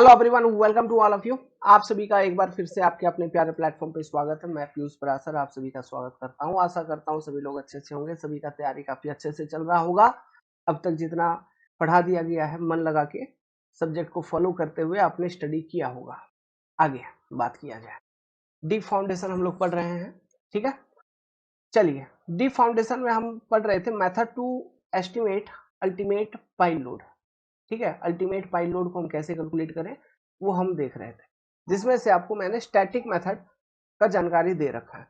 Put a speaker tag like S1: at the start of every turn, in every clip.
S1: Hello everyone, welcome to all of you. आप सभी का एक बार फिर से आपके अपने प्यारे प्लेटफॉर्म पे स्वागत है। मैं पीयूष परासर आप सभी का स्वागत करता हूं। आशा करता हूं सभी लोग अच्छे होंगे, सभी का तैयारी काफी अच्छे से चल रहा होगा। अब तक जितना पढ़ा दिया गया है मन लगा के सब्जेक्ट को फॉलो करते हुए आपने स्टडी किया होगा। आगे बात किया जाए, डीप फाउंडेशन हम लोग पढ़ रहे हैं, ठीक है। चलिए, डीप फाउंडेशन में हम पढ़ रहे थे method to estimate ultimate pile load, ठीक है। अल्टीमेट पाइल लोड को हम कैसे कैलकुलेट करें वो हम देख रहे थे, जिसमें से आपको मैंने स्टैटिक मेथड का जानकारी दे रखा है।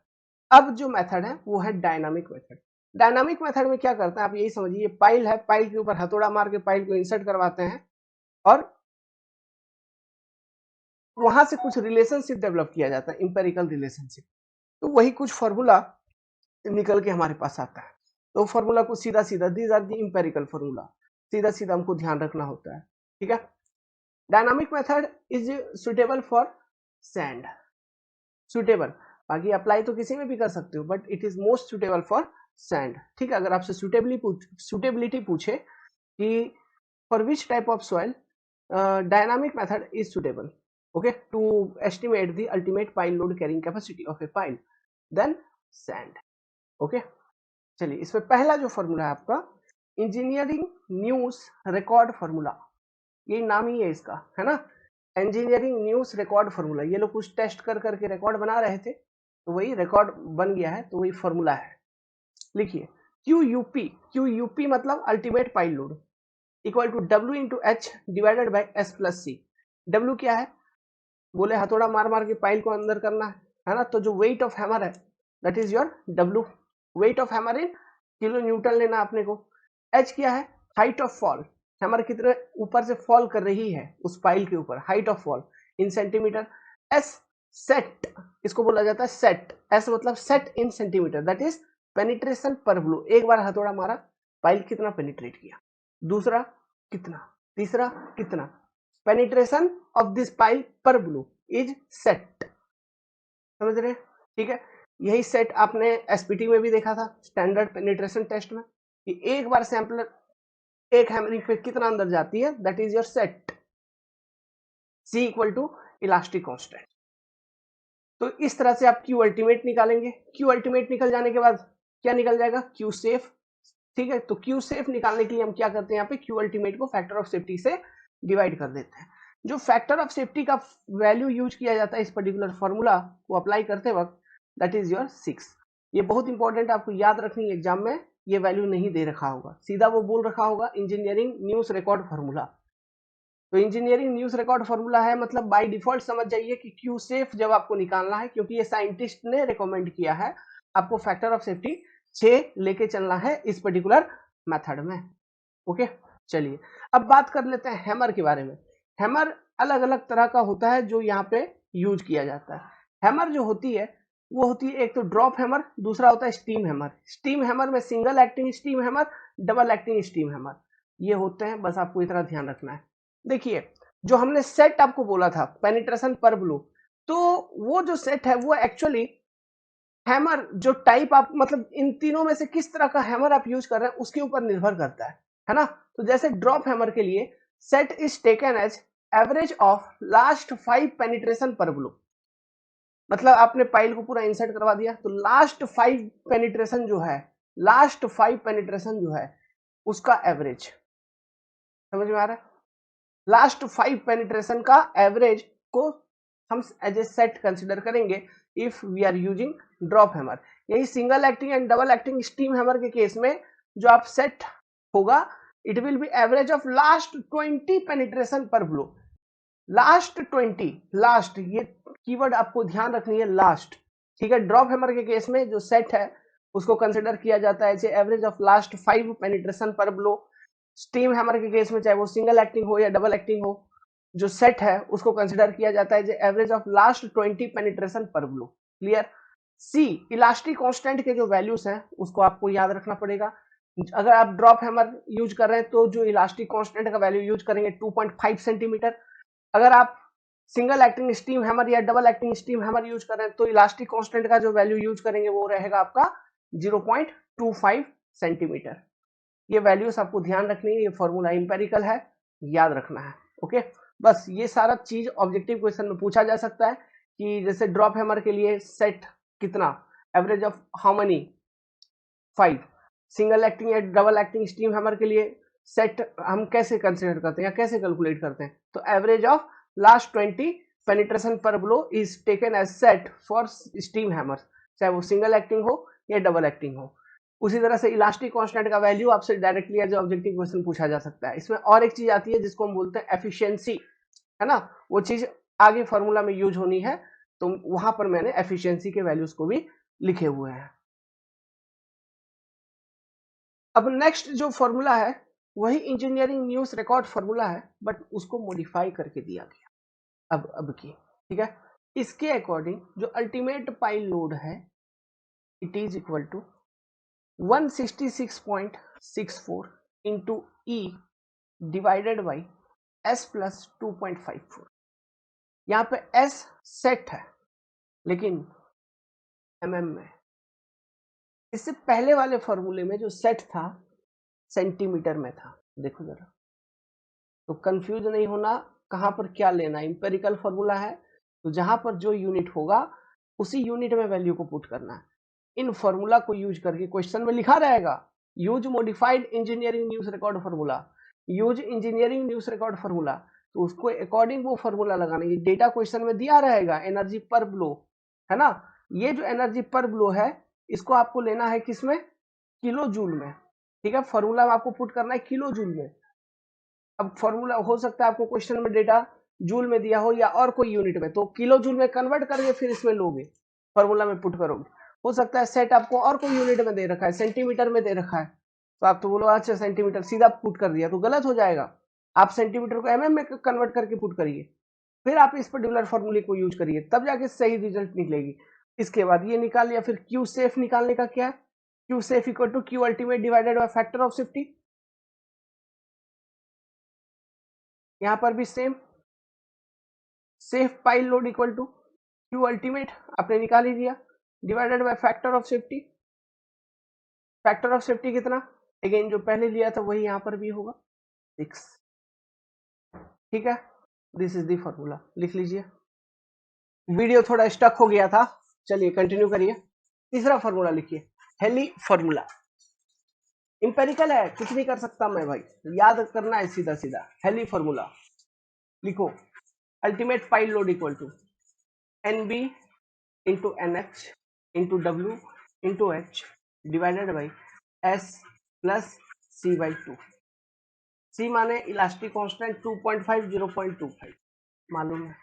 S1: अब जो मेथड है वो है डायनामिक मेथड। डायनामिक मेथड में क्या करते हैं आप यही समझिए, पाइल है, पाइल के ऊपर हथौड़ा मार के पाइल को इंसर्ट करवाते हैं और वहां से कुछ रिलेशनशिप डेवलप किया जाता है, इंपेरिकल रिलेशनशिप। तो वही कुछ फॉर्मूला निकल के हमारे पास आता है। तो फॉर्मूला को सीधा सीधा, these are the empirical formula, सीधा सीधा हमको ध्यान रखना होता है, ठीक है। Dynamic method is suitable for sand, suitable, बाकी अप्लाई तो किसी में भी कर सकते हो, but it is most suitable for sand, ठीक है। अगर आपसे सुटेबिलिटी पूछे कि for which type of soil dynamic method is suitable, okay, to estimate the ultimate pile load carrying capacity of a pile, then sand, okay. चलिए, इसमें पहला जो फॉर्मूला है आपका इंजीनियरिंग न्यूज रिकॉर्ड फॉर्मूला, यही नाम ही है इसका, है ना। इंजीनियरिंग न्यूज रिकॉर्ड फॉर्मूला, ये लोग कुछ टेस्ट कर करके रिकॉर्ड बना रहे थे तो वही रिकॉर्ड बन गया है, तो वही फॉर्मूला है। लिखिए, क्यू यूपी मतलब ultimate pile load equal to W into H divided by S plus C. W क्या है, बोले हथौड़ा मार मार के पाइल को अंदर करना है ना। तो जो वेट ऑफ हैमर है that is your W, wait of hammer in kilo Newton लेना अपने को। एच क्या है, हाइट ऑफ फॉल, हैमर कितने ऊपर से फॉल कर रही है उस पाइल के ऊपर, height of fall in centimetre. S set, इसको बोला जाता है सेट, एस मतलब set in centimetre, that is penetration per blow. एक बार हथौड़ा मारा, पाइल कितना पेनिट्रेट किया, दूसरा कितना, तीसरा कितना, पेनिट्रेशन ऑफ दिस पाइल पर ब्लो इज सेट, समझ रहे, ठीक है। यही सेट आपने एसपीटी में भी देखा था, स्टैंडर्ड पेनिट्रेशन टेस्ट में, कि एक बार सैंपलर एक हैमरिंग पे कितना अंदर जाती है, that is your set. C equal to elastic constant. तो इस तरह से आप क्यू अल्टीमेट निकालेंगे। क्यू अल्टीमेट निकल जाने के बाद क्या निकल जाएगा, क्यू सेफ, ठीक है। तो क्यू सेफ निकालने के लिए हम क्या करते हैं, यहाँ पे क्यू अल्टीमेट को फैक्टर ऑफ सेफ्टी से डिवाइड कर देते हैं। जो फैक्टर ऑफ सेफ्टी का वैल्यू यूज किया जाता है इस पर्टिकुलर फॉर्मूला को अप्लाई करते वक्त, दैट इज योर 6। ये बहुत इंपॉर्टेंट, आपको याद रखनी है, एग्जाम में ये वैल्यू नहीं दे रखा होगा, सीधा वो बोल रखा होगा इंजीनियरिंग न्यूज रिकॉर्ड फॉर्मूला। तो इंजीनियरिंग न्यूज रिकॉर्ड फॉर्मूला है, मतलब बाय डिफॉल्ट समझ जाइए कि क्यू सेफ जब आपको निकालना है, क्योंकि ये साइंटिस्ट ने रिकमेंड किया है, आपको फैक्टर ऑफ सेफ्टी 6 लेके चलना है इस पर्टिकुलर मेथड में, ओके। चलिए, अब बात कर लेते हैं हैमर के बारे में। हैमर अलग अलग तरह का होता है जो यहाँ पे यूज किया जाता है। हैमर जो होती है वो होती है एक तो ड्रॉप हैमर, दूसरा होता है स्टीम हैमर। स्टीम हैमर में single acting steam hammer, double acting steam hammer, ये होते हैं, बस आपको इतना ध्यान रखना है। देखिए, जो हमने सेट आपको बोला था पेनिट्रेशन पर ब्लो, तो वो जो सेट है वो एक्चुअली हैमर जो टाइप आप, मतलब इन तीनों में से किस तरह का हैमर आप यूज कर रहे हैं उसके ऊपर निर्भर करता है ना। तो जैसे ड्रॉप हैमर के लिए set is taken as average of last 5 penetration per blow, मतलब आपने पाइल को पूरा इंसर्ट करवा दिया तो लास्ट 5 पेनिट्रेशन जो है, लास्ट 5 पेनिट्रेशन जो है उसका एवरेज, समझ में आ रहा है। लास्ट 5 पेनिट्रेशन का एवरेज को हम एज ए सेट कंसिडर करेंगे if we are using drop hammer. यही single acting and double acting steam hammer के केस में जो आप सेट होगा, it will be average of last 20 penetration per blow. Last 20, last, ये कीवर्ड आपको ध्यान रखनी है, लास्ट, ठीक है। ड्रॉप हैमर के केस में जो सेट है उसको कंसिडर किया जाता है average of last 5 penetration per blow. Steam hammer के केस में चाहे वो सिंगल एक्टिंग हो या डबल एक्टिंग हो, जो सेट है उसको कंसिडर किया जाता है average of last 20 penetration per blow, clear. C, elastic constant के जो वैल्यूज हैं उसको आपको याद रखना पड़ेगा। अगर आप ड्रॉप हैमर यूज कर रहे हैं तो जो इलास्टिक कांस्टेंट का वैल्यू यूज करेंगे 2.5 सेंटीमीटर। अगर आप सिंगल एक्टिंग स्टीम हैमर या double acting steam hammer use कर रहे हैं तो इलास्टिक कांस्टेंट का जो वैल्यू यूज करेंगे वो रहेगा आपका 0.25 सेंटीमीटर। ये वैल्यूज आपको ध्यान रखनी है, ये फॉर्मूला इंपेरिकल है, याद रखना है, ओके। बस ये सारा चीज ऑब्जेक्टिव क्वेश्चन में पूछा जा सकता है कि जैसे ड्रॉप हैमर के लिए सेट कितना, average of how many 5, single acting या डबल एक्टिंग स्टीम हैमर के लिए सेट हम कैसे कंसिडर करते हैं या कैसे कैलकुलेट करते हैं, तो average of last 20 penetration per blow is taken as set for steam hammer, चाहे वो सिंगल एक्टिंग हो या डबल एक्टिंग हो। उसी तरह से इलास्टिक कांस्टेंट का वैल्यू आपसे डायरेक्टली एज ऑब्जेक्टिव क्वेश्चन पूछा जा सकता है। इसमें और एक चीज आती है जिसको हम बोलते हैं एफिशिएंसी, है ना, वो चीज आगे फॉर्मूला में यूज होनी है, तो वहां पर मैंने एफिशिएंसी के वैल्यूज को भी लिखे हुए हैं। अब नेक्स्ट जो फॉर्मूला है वही इंजीनियरिंग न्यूज रिकॉर्ड फॉर्मूला है, बट उसको मॉडिफाई करके दिया गया अब की, ठीक है। इसके अकॉर्डिंग जो अल्टीमेट पाइल लोड है it is equal to 166.64 into E divided by S plus 2.54। यहाँ पे एस सेट है लेकिन mm में, इससे पहले वाले फॉर्मूले में जो सेट था सेंटीमीटर में था। देखो जरा, तो कंफ्यूज नहीं होना कहां पर क्या लेना, इंपेरिकल फॉर्मूला है तो जहां पर जो यूनिट होगा उसी यूनिट में वैल्यू को पुट करना है। इन फॉर्मूला को यूज करके क्वेश्चन में लिखा रहेगा use modified engineering news record formula, use engineering news record formula, तो उसको अकॉर्डिंग वो फॉर्मूला लगाना। ये डेटा क्वेश्चन में दिया रहेगा एनर्जी पर ब्लो, है ना, ये जो एनर्जी पर ब्लो है इसको आपको लेना है किसमें, किलो जूल में, ठीक है। फॉर्मूला में आपको पुट करना है किलो जूल में। अब फॉर्मूला हो सकता है आपको क्वेश्चन में डेटा जूल में दिया हो या और कोई यूनिट में, तो किलो जूल में कन्वर्ट करके फिर इसमें लोगे, फॉर्मूला में पुट करोगे। हो सकता है सेट आपको और कोई यूनिट में दे रखा है, सेंटीमीटर में दे रखा है, तो आप तो बोलो अच्छा सेंटीमीटर, सीधा पुट कर दिया तो गलत हो जाएगा। आप सेंटीमीटर को mm में कन्वर्ट करके पुट करिए, फिर आप इस पर्टिकुलर फॉर्मूले को यूज करिए, तब जाके सही रिजल्ट निकलेगी। इसके बाद ये निकाल लिया, फिर क्यू सेफ निकालने का क्या है, Q safe equal to Q ultimate divided by factor of safety. यहां पर भी same, safe pile load equal to Q ultimate आपने निकाल ही दिया divided by factor of safety. Factor of safety कितना, अगेन जो पहले लिया था वही यहां पर भी होगा 6, ठीक है। दिस इज द फॉर्मूला, लिख लीजिए। वीडियो थोड़ा स्टक हो गया था, चलिए कंटिन्यू करिए। तीसरा फॉर्मूला लिखिए, हेली फॉर्मूला, इंपेरिकल है कुछ नहीं कर सकता मैं भाई, याद करना है सीधा सीधा। हेली फॉर्मूला लिखो, ultimate pile load equal to NB into NH into W into H divided by S plus C by 2। C माने इलास्टिक कांस्टेंट 2.5 0.25 मालूम है,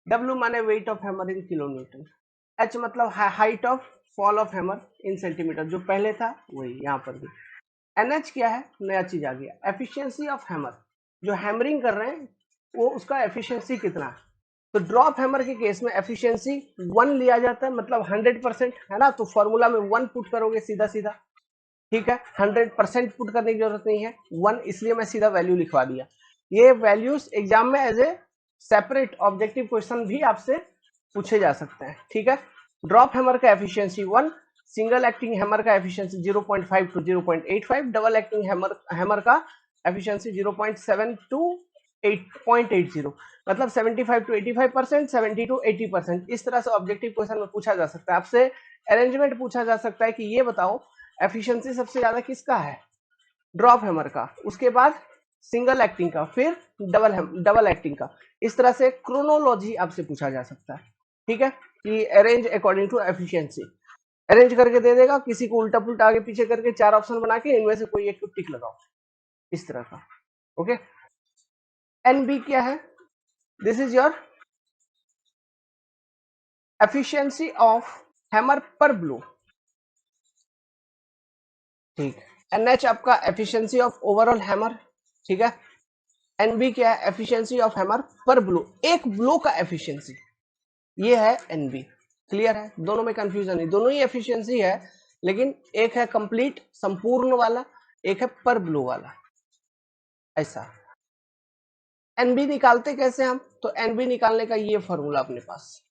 S1: डब्ल्यू माने weight of hammer in kilo newton, H मतलब height of fall of hammer in centimetre, जो पहले था वही यहाँ पर भी। एनएच क्या है, नया चीज आ गया, एफिशिएंसी ऑफ हैमर, जो हैमरिंग कर रहे हैं वो उसका एफिशिएंसी कितना है। तो ड्रॉप हैमर के केस में एफिशिएंसी 1 लिया जाता है, मतलब 100%, है ना, तो फॉर्मूला में 1 पुट करोगे सीधा सीधा, ठीक है। 100% पुट करने की जरूरत नहीं है, 1, इसलिए मैं सीधा वैल्यू लिखवा दिया। ये वैल्यूज एग्जाम में as a separate objective question भी आपसे पूछे जा सकते हैं, ठीक है। ड्रॉप हैमर का एफिशिएंसी 1, सिंगल एक्टिंग हैमर का efficiency 0.5 to 0.85, double acting hammer का एफिशिएंसी 0.7 टू 8.80, मतलब 75 टू 85%, 70 टू 80%। इस तरह से ऑब्जेक्टिव क्वेश्चन में पूछा जा सकता है आपसे। अरेंजमेंट पूछा जा सकता है कि ये बताओ एफिशिएंसी सबसे ज्यादा किसका है, ड्रॉप हैमर का, उसके बाद सिंगल एक्टिंग का, फिर डबल एक्टिंग का। इस तरह से क्रोनोलॉजी आपसे पूछा जा सकता है, ठीक है, कि arrange according to efficiency, arrange करके दे देगा, किसी को उल्टा पुल्टा आगे पीछे करके 4 ऑप्शन बना के इनमें से कोई एक को टिक लगाओ, इस तरह का, ओके। एनबी क्या है, this is your efficiency of hammer पर ब्लो, ठीक। एनएच आपका एफिशिएंसी ऑफ ओवरऑल हैमर, ठीक है। एनबी क्या है, एफिशिएंसी ऑफ हैमर पर ब्लो, एक ब्लो का एफिशिएंसी, ये है एनबी। क्लियर है, दोनों में कंफ्यूजन नहीं, दोनों ही एफिशिएंसी है, लेकिन एक है कंप्लीट संपूर्ण वाला, एक है पर ब्लो वाला, ऐसा। एनबी निकालते कैसे हम, तो एनबी निकालने का ये फॉर्मूला अपने पास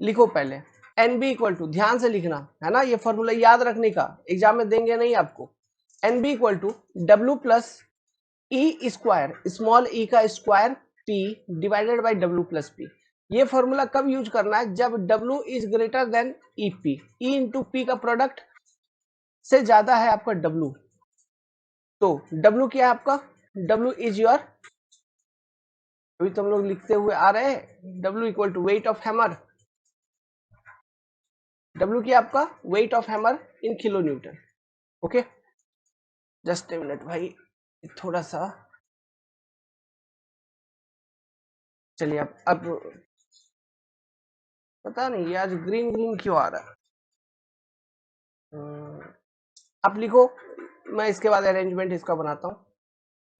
S1: लिखो पहले, एनबी इक्वल टू, ध्यान से लिखना है ना, ये फॉर्मूला याद रखने का, एग्जाम में देंगे नहीं आपको। NB equal to W plus E square, small E का square P divided by W plus P. ये फॉर्मूला कब यूज करना है? जब W is greater than E P, E into P का प्रोडक्ट से ज्यादा है आपका डब्ल्यू। तो डब्ल्यू क्या है आपका? डब्ल्यू इज योर, अभी तुम लोग लिखते हुए आ रहे हैं, W equal to weight of hammer. W क्या आपका? Weight of hammer in kilo newton. Okay, just a minute भाई, थोड़ा सा, चलिए अब पता नहीं ये आज ग्रीन ग्रीन क्यों आ रहा है। आप लिखो, मैं इसके बाद अरेंजमेंट इसका बनाता हूँ,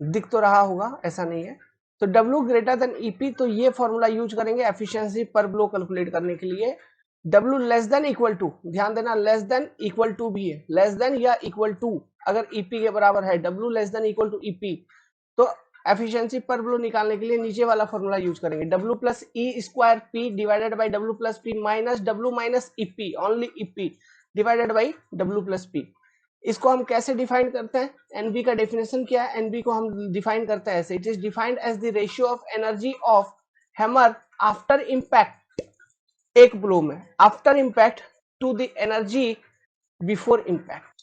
S1: दिख तो रहा होगा, ऐसा नहीं है। तो W ग्रेटर देन EP, तो ये फॉर्मूला यूज करेंगे एफिशिएंसी पर ब्लो कैलकुलेट करने के लिए। W less than equal to, ध्यान देना लेस देन इक्वल टू भी है, लेस देन या इक्वल टू, अगर EP के बराबर है, W less than equal to EP, तो एफिशिएंसी पर ब्लो निकालने के लिए नीचे वाला फॉर्मूला यूज करेंगे, W plus E square P divided by W plus P minus W minus EP, only EP divided by W plus P. इसको हम कैसे डिफाइन करते हैं? एनबी का डेफिनेशन क्या है? एनबी को हम डिफाइन करते हैं ऐसे, it is defined as the ratio of energy of hammer after impact, एक ब्लो में, after impact to the energy before impact.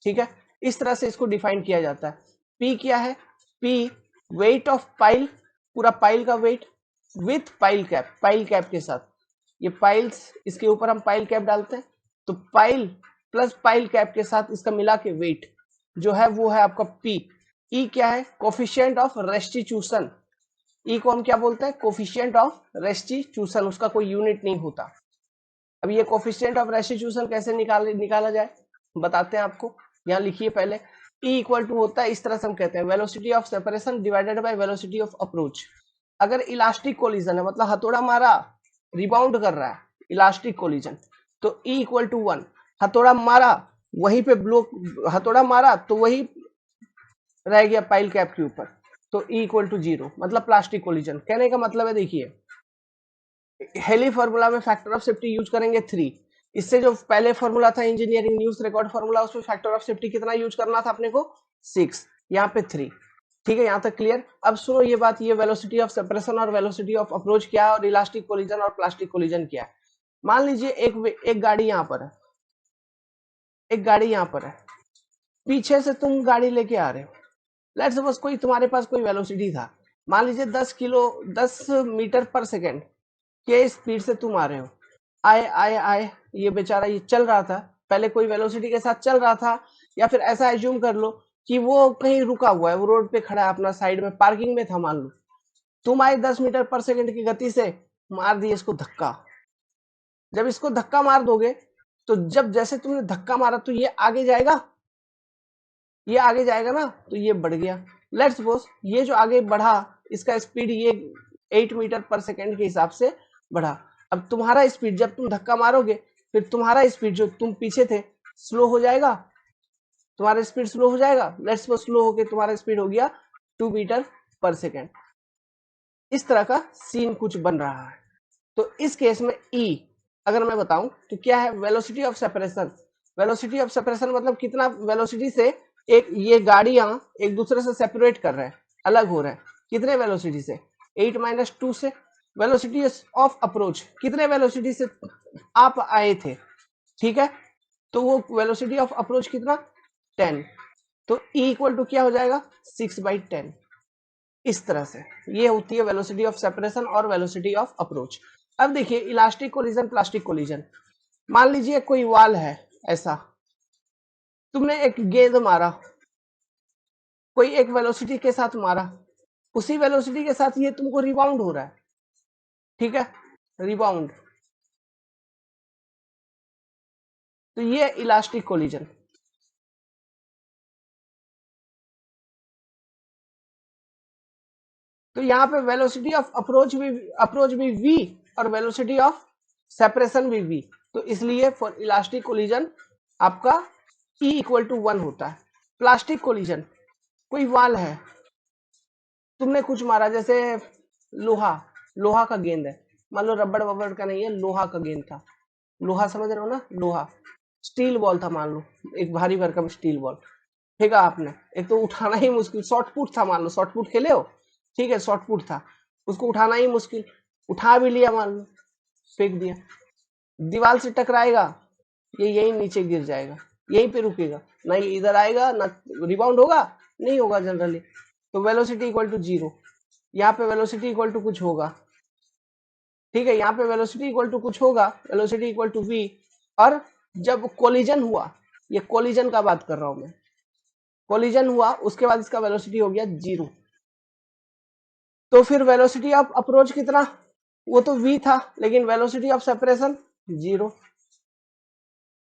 S1: ठीक है, इस तरह से इसको डिफाइन किया जाता है। पी क्या है? पी वेट ऑफ पाइल, पूरा पाइल का weight with pile cap, pile cap के साथ, ये पाइल्स, इसके ऊपर हम पाइल कैप डालते हैं, तो पाइल प्लस पाइल कैप के साथ इसका मिला के वेट जो है वो है आपका पी। ई क्या है? कोफिशिएंट ऑफ रेस्टिट्यूशन, ई को हम क्या बोलते हैं? कोफिशिएंट ऑफ रेस्टिट्यूशन, उसका कोई यूनिट नहीं होता। अब ये कोफिशिएंट ऑफ रेस्टिट्यूशन कैसे निकाला जाए बताते हैं आपको, यहाँ लिखिए पहले। ई इक्वल टू होता है, इस तरह से हम कहते हैं, velocity of separation divided by velocity of approach. अगर इलास्टिक कोलिजन है, मतलब हथौड़ा मारा रिबाउंड कर रहा है, इलास्टिक कोलिजन, तो ई इक्वल टू 1, हथौड़ा मारा वहीं पे ब्लो, हथौड़ा मारा तो वही रह गया पाइल कैप के ऊपर, तो ई इक्वल टू 0, मतलब प्लास्टिक कोलिजन। कहने का मतलब है, देखिए हेली फॉर्मूला में फैक्टर ऑफ सेफ्टी यूज करेंगे 3, इससे जो पहले फॉर्मूला था इंजीनियरिंग न्यूज रिकॉर्ड फॉर्मूला, उसमें फैक्टर ऑफ सेफ्टी कितना यूज करना था अपने को? 6, यहाँ पे 3। ठीक है, यहाँ तक क्लियर। अब सुनो ये बात, ये वेलोसिटी ऑफ सेपरेशन और वेलोसिटी ऑफ अप्रोच क्या है, और इलास्टिक कोलिजन और प्लास्टिक कोलिजन क्या है। मान लीजिए एक गाड़ी यहाँ पर है, एक गाड़ी यहाँ पर है, पीछे से तुम गाड़ी लेके आ रहे हो, लेट्स सपोज कोई तुम्हारे पास कोई वेलोसिटी था, मान लीजिए 10 मीटर पर सेकेंड के स्पीड से तुम आ रहे हो, आए आए आए, ये बेचारा ये चल रहा था, पहले कोई वेलोसिटी के साथ चल रहा था, या फिर ऐसा एज्यूम कर लो कि वो कहीं रुका हुआ है, वो रोड पे खड़ा है अपना, साइड में पार्किंग में था मान लो, तुम आए 10 मीटर पर सेकेंड की गति से, मार दिए इसको धक्का। जब इसको धक्का मार दोगे, तो जब जैसे तुमने धक्का मारा तो ये आगे जाएगा, ये आगे जाएगा ना, तो ये बढ़ गया। लेट्स सपोज ये जो आगे बढ़ा, इसका स्पीड ये 8 मीटर पर सेकेंड के हिसाब से बढ़ा। अब तुम्हारा स्पीड जब तुम धक्का मारोगे, फिर तुम्हारा स्पीड जो तुम पीछे थे स्लो हो जाएगा, तुम्हारा स्पीड स्लो हो जाएगा। लेट्स सपोज स्लो होके तुम्हारा स्पीड हो गया 2 मीटर पर सेकेंड। इस तरह का सीन कुछ बन रहा है। तो इस केस में ई अगर मैं बताऊं तो क्या है? Velocity of separation. Velocity of separation मतलब कितना वेलोसिटी से एक ये गाड़ियां एक दूसरे से सेपरेट कर रहे हैं, अलग हो रहे हैं, कितने वेलोसिटी से? 8 माइनस 2 से। वेलोसिटी ऑफ अप्रोच, कितने वेलोसिटी से आप आए थे, ठीक है, तो वो वेलोसिटी ऑफ अप्रोच कितना? 10, तो ई इक्वल टू क्या हो जाएगा? 6/10। इस तरह से ये होती है वेलोसिटी ऑफ सेपरेशन और वेलोसिटी ऑफ अप्रोच। अब देखिए इलास्टिक कोलिजन, प्लास्टिक कोलिजन, मान लीजिए कोई वाल है ऐसा, तुमने एक गेंद मारा, कोई एक वेलोसिटी के साथ मारा, उसी वेलोसिटी के साथ ये तुमको रिबाउंड हो रहा है, ठीक है, रिबाउंड, तो ये इलास्टिक कोलिजन। तो यहाँ पे वेलोसिटी ऑफ अप्रोच भी v और वेलोसिटी ऑफ सेपरेशन भी v, तो इसलिए फॉर इलास्टिक कोलिजन आपका E इक्वल टू 1 होता है। प्लास्टिक कोलिजन, कोई वाल है, तुमने कुछ मारा, जैसे लोहा, लोहा का गेंद है, मान लो रबड़ वबड़ का नहीं है, लोहा का गेंद था, लोहा समझ रहे हो ना, लोहा, स्टील बॉल था मान लो, एक भारी भरकम स्टील बॉल, फेंका आपने, एक तो उठाना ही मुश्किल, शॉर्ट पुट था, मान लो शॉर्ट पुट खेले हो, ठीक है, शॉर्ट पुट था, उसको उठाना ही मुश्किल, उठा भी लिया मान लो, फेंक दिया, दीवार से टकराएगा, ये यही नीचे गिर जाएगा, यहीं पे रुकेगा, ना ये इधर आएगा ना रिबाउंड होगा, नहीं होगा जनरली। तो वेलोसिटी इक्वल टू जीरो, यहाँ पे वेलोसिटी इक्वल टू कुछ होगा, ठीक है, यहाँ पे वेलोसिटी इक्वल टू कुछ होगा, वेलोसिटी इक्वल टू वी, और जब कोलिजन हुआ, ये कोलिजन का बात कर रहा हूं मैं, कोलिजन हुआ उसके बाद इसका वेलोसिटी हो गया जीरो, तो फिर वेलोसिटी ऑफ अप्रोच कितना, वो तो v था, लेकिन वेलोसिटी ऑफ सेपरेशन जीरो,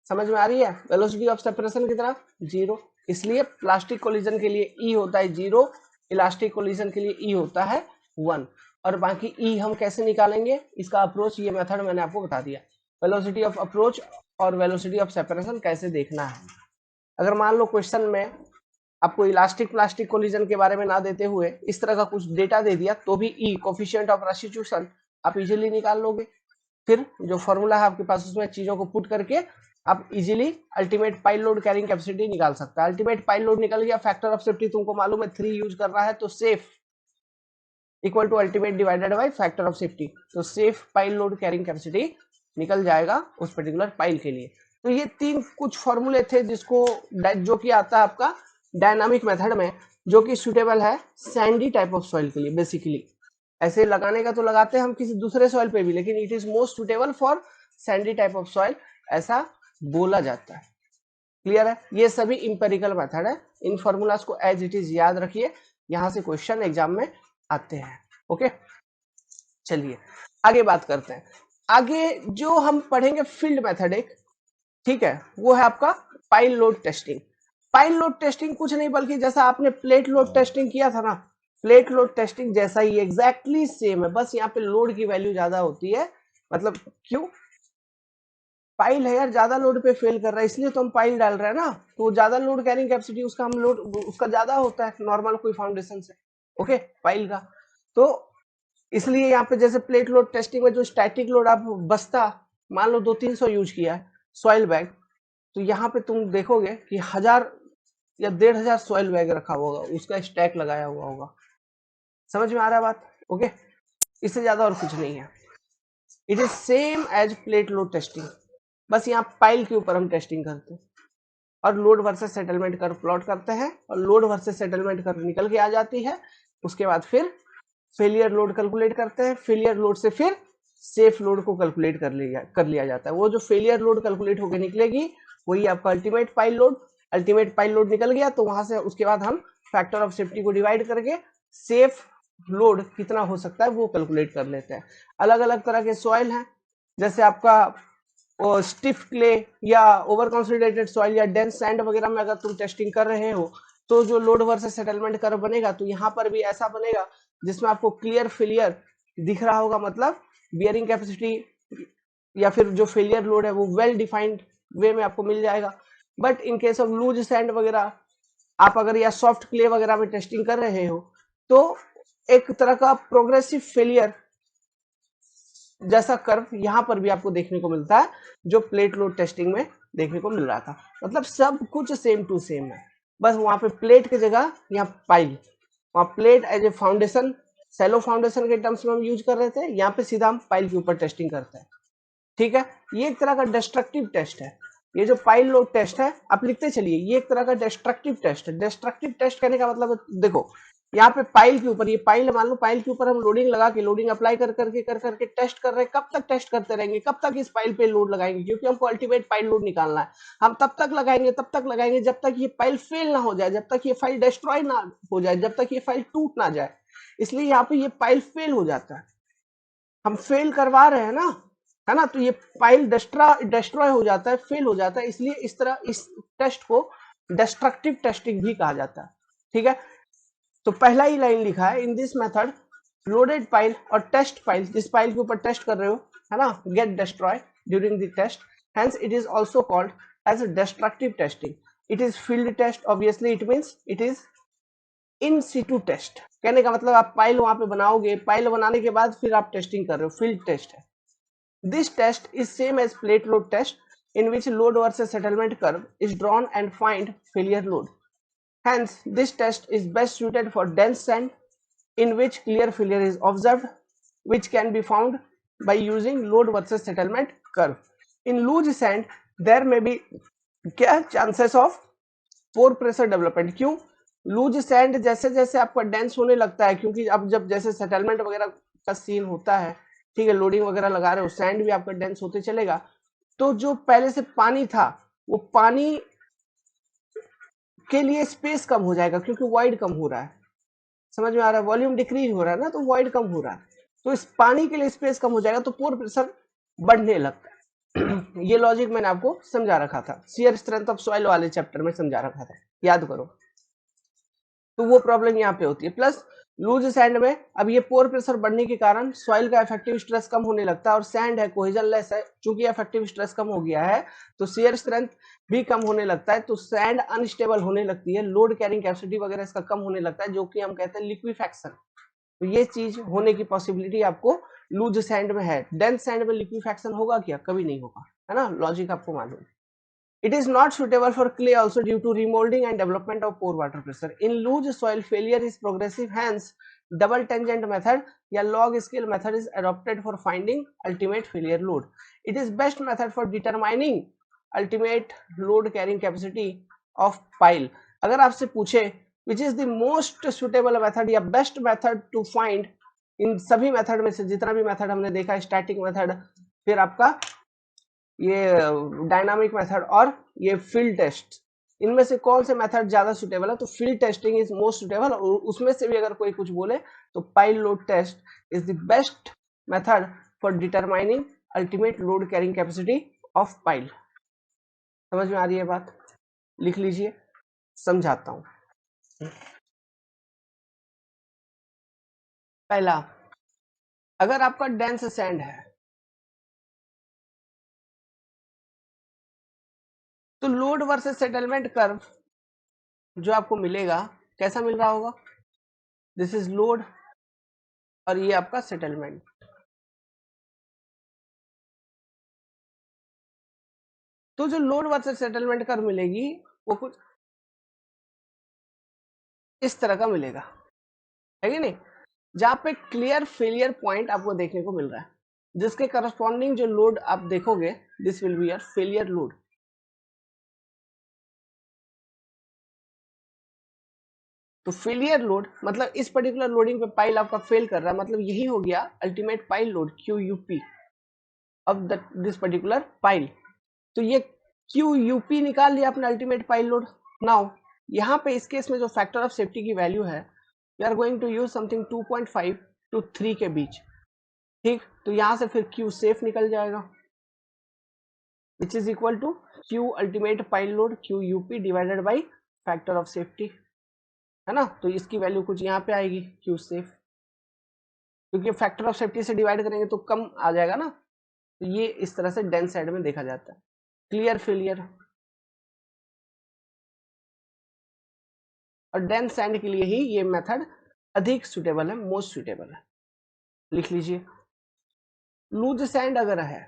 S1: समझ में आ रही है, वेलोसिटी ऑफ सेपरेशन कितना, जीरो, इसलिए प्लास्टिक कोलिजन के लिए ई होता है जीरो, इलास्टिक कोलिजन के लिए ई होता है वन, और बाकी ई हम कैसे निकालेंगे, इसका अप्रोच, ये मेथड मैंने आपको बता दिया, वेलोसिटी ऑफ अप्रोच और वेलोसिटी ऑफ सेपरेशन कैसे देखना है। अगर मान लो क्वेश्चन में आपको इलास्टिक प्लास्टिक कोलिजन के बारे में ना देते हुए इस तरह का कुछ डेटा दे दिया, तो भी ई कोफिशिएंट ऑफ रेस्टिट्यूशन आप इजीली निकाल लोगे, फिर जो फॉर्मूला है आपके पास उसमें चीजों को पुट करके आप easily ultimate pile load carrying capacity निकाल सकता है। अल्टीमेट पाइल लोड निकल गया, फैक्टर ऑफ सेफ्टी तुमको मालूम है 3 यूज कर रहा है, तो safe equal to ultimate divided by factor of safety, तो safe pile load carrying capacity निकल जाएगा उस पर्टिकुलर पाइल के लिए। तो ये तीन कुछ फॉर्मूले थे जिसको जो कि आता है आपका डायनामिक मेथड में, जो कि सुटेबल है सैंडी टाइप ऑफ सॉइल के लिए बेसिकली, ऐसे लगाने का तो लगाते हैं हम किसी दूसरे सॉइल पे भी, लेकिन it is most suitable for Sandy type of soil, ऐसा बोला जाता है। क्लियर है, ये सभी इंपेरिकल मेथड है, इन फॉर्मूलाज को एज इट इज याद रखिए, यहां से क्वेश्चन एग्जाम में आते हैं। ओके, चलिए आगे बात करते हैं। आगे जो हम पढ़ेंगे फील्ड मेथड एक, ठीक है, वो है आपका pile load testing. Pile load testing कुछ नहीं बल्कि जैसा आपने प्लेट लोड टेस्टिंग किया था ना, प्लेट लोड टेस्टिंग जैसा ही एग्जैक्टली सेम है, बस यहाँ पे लोड की वैल्यू ज्यादा होती है, मतलब क्यों, पाइल है यार, ज्यादा लोड पे फेल कर रहा है, इसलिए तो हम पाइल डाल रहे हैं ना, तो ज्यादा लोड कैरिंग कैपेसिटी उसका हम लोड उसका ज्यादा होता है नॉर्मल कोई फाउंडेशन से, ओके, पाइल का। तो इसलिए यहाँ पे जैसे प्लेट लोड टेस्टिंग में जो स्टैटिक लोड आप बस्ता मान लो 200-300 यूज किया है सॉइल बैग, तो यहाँ पे तुम देखोगे कि 1000 या 1500 सॉइल बैग रखा होगा, उसका स्टैक लगाया हुआ होगा, समझ में आ रहा है बात, ओके, इससे ज्यादा और कुछ नहीं है। It is same as plate load testing, बस यहाँ पाइल के ऊपर हम टेस्टिंग करते हैं और load versus settlement curve plot करते हैं, और लोड वर्सेस सेटलमेंट कर्व निकल के आ जाती है, उसके बाद फिर फेलियर लोड कैलकुलेट करते हैं, फेलियर लोड से फिर सेफ लोड को कैलकुलेट कर लिया जाता है, वो जो फेलियर लोड कैलकुलेट होकर निकलेगी वही आपका ultimate pile load, ultimate pile load निकल गया तो वहां से उसके बाद हम फैक्टर ऑफ सेफ्टी को डिवाइड करके सेफ लोड कितना हो सकता है वो कैलकुलेट कर लेते हैं। अलग अलग तरह के सॉइल हैं, जैसे आपका स्टिफ क्ले या ओवर कॉन्सोलिडेटेड सॉइल या डेंस सैंड वगैरह में अगर तुम टेस्टिंग कर रहे हो, तो जो लोड वर्सेस सेटलमेंट कर्व बनेगा, तो यहाँ पर भी ऐसा बनेगा जिसमें आपको क्लियर फेलियर दिख रहा होगा, मतलब बियरिंग कैपेसिटी या फिर जो फेलियर लोड है वो वेल डिफाइंड वे में आपको मिल जाएगा। But in case of loose sand वगैरह, आप अगर या सॉफ्ट क्ले वगैरह में टेस्टिंग कर रहे हो, तो एक तरह का प्रोग्रेसिव फेलियर जैसा कर्व यहाँ पर भी आपको देखने को मिलता है, जो प्लेट लोड टेस्टिंग में देखने को मिल रहा था, मतलब सब कुछ सेम टू सेम है, बस वहां पे प्लेट की जगह यहाँ पाइल, वहां plate as a foundation, shallow foundation के टर्म्स में हम यूज कर रहे थे, यहाँ पे सीधा हम पाइल के ऊपर टेस्टिंग करते हैं, ठीक है। ये एक तरह का डिस्ट्रक्टिव टेस्ट है, ये जो पाइल लोड टेस्ट है आप लिखते चलिए, ये एक तरह का डिस्ट्रक्टिव टेस्ट है। डिस्ट्रक्टिव टेस्ट कहने का मतलब देखो, यहाँ पे पाइल के ऊपर, ये पाइल मान लो, पाइल के ऊपर हम लोडिंग लगा के, लोडिंग अप्लाई कर करके टेस्ट कर रहे हैं, कब तक टेस्ट करते रहेंगे, कब तक इस पाइल पे लोड लगाएंगे, क्योंकि हमको अल्टीमेट पाइल लोड निकालना है, हम तब तक लगाएंगे जब तक ये पाइल फेल ना हो जाए, जब तक ये फाइल डिस्ट्रॉय ना हो जाए, जब तक ये फाइल टूट ना जाए, इसलिए यहाँ पे ये पाइल फेल हो जाता है, हम फेल करवा रहे हैं ना, है ना, तो ये पाइल डिस्ट्रॉय हो जाता है, फेल हो जाता है, इसलिए इस तरह इस टेस्ट को डिस्ट्रक्टिव टेस्टिंग भी कहा जाता है, ठीक है। तो पहला ही लाइन लिखा है, in this method loaded pile और टेस्ट पाइल, जिस पाइल के ऊपर टेस्ट कर रहे हो, है ना, get destroy during the test, hence it is also called as destructive testing. It is field test, obviously it means it is in situ test, कहने का मतलब आप पाइल वहां पे बनाओगे, पाइल बनाने के बाद फिर आप टेस्टिंग कर रहे हो, फील्ड टेस्ट है। This test is same as plate load test, in which load versus settlement curve is drawn and find failure load. Hence, this test is best suited for dense sand in which clear failure is observed, which can be found by using load versus settlement curve. In loose sand, there may be क्या chances of pore pressure development. क्यों? Loose sand जैसे जैसे आपका dense होने लगता है, क्योंकि अब जब जैसे सेटलमेंट वगैरह का सीन होता है, ठीक है, लोडिंग वगैरह लगा रहे हो, सैंड भी आपका डेंस होते चलेगा, तो जो पहले से पानी था वो पानी के लिए स्पेस कम हो जाएगा, क्योंकि वॉइड कम हो रहा है, समझ में आ रहा है, वॉल्यूम डिक्रीज हो रहा है ना, तो वॉइड कम हो रहा है, तो इस पानी के लिए स्पेस कम हो जाएगा, तो पोर प्रेशर बढ़ने लगता है। ये लॉजिक मैंने आपको समझा रखा था, शियर स्ट्रेंथ ऑफ सॉइल वाले चैप्टर में समझा रखा था, याद करो। तो वो प्रॉब्लम यहाँ पे होती है। प्लस लूज सैंड में अब ये पोर प्रेशर बढ़ने के कारण सॉइल का इफेक्टिव स्ट्रेस कम होने लगता है, और सैंड है कोहेजन लेस है, चूंकि इफेक्टिव स्ट्रेस कम हो गया है तो शियर स्ट्रेंथ भी कम होने लगता है, तो सैंड अनस्टेबल होने लगती है, लोड कैरिंग कैपेसिटी वगैरह इसका कम होने लगता है, जो कि हम कहते हैं लिक्विफैक्शन। तो ये चीज होने की पॉसिबिलिटी आपको लूज सैंड में है। डेंस सैंड में लिक्विफैक्शन होगा क्या? कभी नहीं होगा, है ना, लॉजिक आपको मालूम। It is not suitable for clay also due to remolding and development of pore water pressure. In loose soil, failure is progressive, hence double tangent method या log scale method is adopted for finding ultimate failure load. It is best method for determining ultimate load carrying capacity of pile. अगर आपसे पूछे which is the most suitable method या best method to find, इन सभी method में से जितना भी method हमने देखा, स्टैटिक मेथड, फिर आपका ये डायनामिक मेथड और ये फील्ड टेस्ट, इनमें से कौन से मेथड ज्यादा सुटेबल है? तो field testing is most suitable, और उसमें से भी अगर कोई कुछ बोले तो pile load test is the best method for determining ultimate load carrying capacity of pile. समझ में आ रही है बात? लिख लीजिए, समझाता हूं। पहला, अगर आपका डेंस सैंड है तो लोड वर्सेस सेटलमेंट कर्व जो आपको मिलेगा कैसा मिल रहा होगा? दिस इज लोड और ये आपका सेटलमेंट। तो जो लोड वर्सेस सेटलमेंट कर्व मिलेगी वो कुछ इस तरह का मिलेगा, है कि नहीं, जहां पे क्लियर फेलियर पॉइंट आपको देखने को मिल रहा है, जिसके करस्पॉन्डिंग जो लोड आप देखोगे this will be your failure load. तो फेलियर लोड मतलब इस पर्टिकुलर लोडिंग पे पाइल आपका फेल कर रहा है, मतलब यही हो गया ultimate pile load Q UP of this particular pile. तो ये क्यू यूपी निकाल लिया आपने अल्टीमेट पाइल लोड। नाउ यहाँ पे इस केस में जो फैक्टर ऑफ सेफ्टी की वैल्यू है, we are going to use something 2.5 to 3 के बीच, ठीक। तो यहां से फिर क्यू सेफ निकल जाएगा, which is equal to Q ultimate pile load Q UP divided by factor of safety, है ना। तो इसकी वैल्यू कुछ यहाँ पे आएगी क्यू सेफ, क्योंकि फैक्टर ऑफ सेफ्टी से डिवाइड करेंगे तो कम आ जाएगा ना। तो ये इस तरह से डेंस साइड में देखा जाता है। क्लियर फेलियर और डेंस सैंड के लिए ही ये मेथड अधिक सुटेबल है, मोस्ट सुटेबल है। लिख लीजिए, लूज सैंड अगर है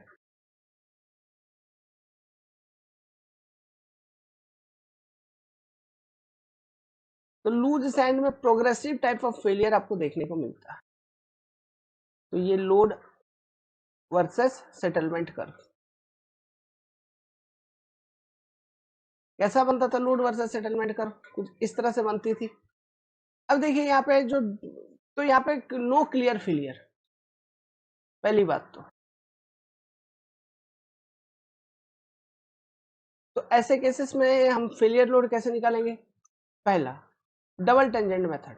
S1: तो लूज सैंड में प्रोग्रेसिव टाइप ऑफ फेलियर आपको देखने को मिलता है। तो ये लोड वर्सेस सेटलमेंट कर्व कैसा बनता था? लोड वर्सेस सेटलमेंट कर्व कुछ इस तरह से बनती थी। अब देखिए यहाँ पे जो, तो यहाँ पे नो क्लियर फेलियर, पहली बात तो ऐसे केसेस में हम फेलियर लोड कैसे निकालेंगे? पहला, double tangent method.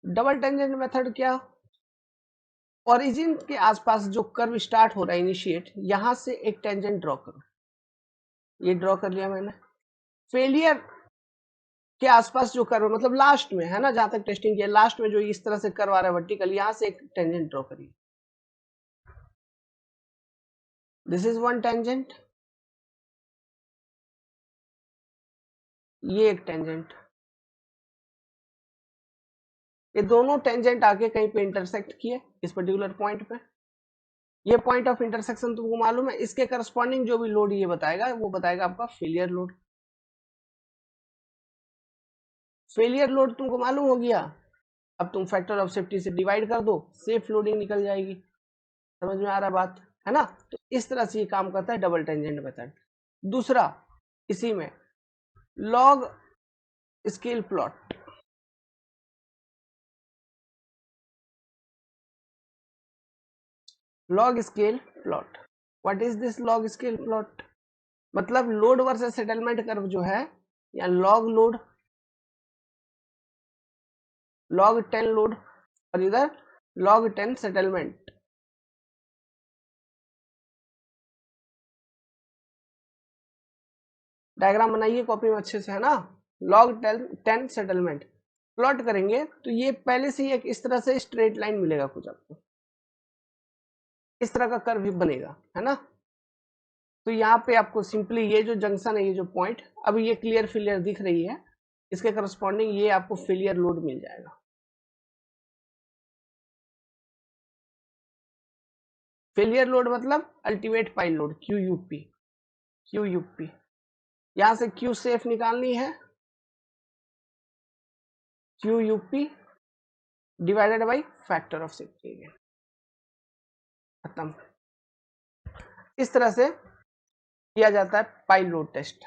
S1: Double tangent method क्या? ओरिजिन के आसपास जो कर्व स्टार्ट हो रहा है इनिशिएट, यहां से एक टेंजेंट ड्रॉ करो, ये ड्रॉ कर लिया मैंने। फेलियर के आसपास जो कर्व मतलब लास्ट में है ना, जहां तक टेस्टिंग किया लास्ट में जो इस तरह से कर्व आ रहा है वर्टिकल, यहां से एक टेंजेंट ड्रॉ करिए, दिस इज वन टेंजेंट, ये एक टेंजेंट, ये दोनों टेंजेंट आके कहीं पे इंटरसेक्ट किए इस पर्टिकुलर पॉइंट पे, ये पॉइंट ऑफ इंटरसेक्शन तुमको मालूम है, इसके करस्पॉन्डिंग जो भी लोड ये बताएगा वो बताएगा आपका फेलियर लोड। फेलियर लोड तुमको मालूम हो गया, अब तुम फैक्टर ऑफ सेफ्टी से डिवाइड कर दो, सेफ लोडिंग निकल जाएगी। समझ में आ रहा बात है ना? तो इस तरह से ये काम करता है डबल टेंजेंट मेथड। दूसरा इसी में log scale plot. Log scale plot, what is this log scale plot? मतलब लोड वर्सेस सेटलमेंट कर्व जो है, या लॉग लोड, लॉग 10 लोड और इधर लॉग 10 सेटलमेंट। डायग्राम बनाइए कॉपी में अच्छे से, है ना? लॉग 10 सेटलमेंट प्लॉट करेंगे तो ये पहले से ही एक इस तरह से स्ट्रेट लाइन मिलेगा कुछ आपको, इस तरह का कर्व भी बनेगा, है ना? तो यहाँ पे आपको सिंपली ये जो जंक्शन है, ये जो पॉइंट, अब ये क्लियर फेलियर दिख रही है, इसके करस्पॉन्डिंग ये आपको फेलियर लोड मिल जाएगा। फेलियर लोड मतलब ultimate pile load, QUP. QUP यहां से क्यू सेफ निकालनी है, QUP divided by factor of safety, खत्म। इस तरह से किया जाता है पाइल लोड टेस्ट।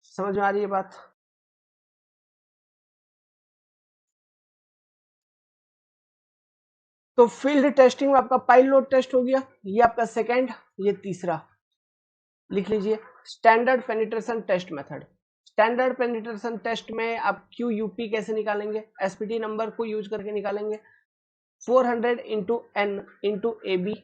S1: समझ में आ रही है बात? तो फील्ड टेस्टिंग में आपका पाइल लोड टेस्ट हो गया, ये आपका सेकंड। ये तीसरा लिख लीजिए, standard penetration test method. Standard penetration test में आप क्यूयूपी कैसे निकालेंगे? एसपीटी नंबर को यूज करके निकालेंगे। 400 into N into A B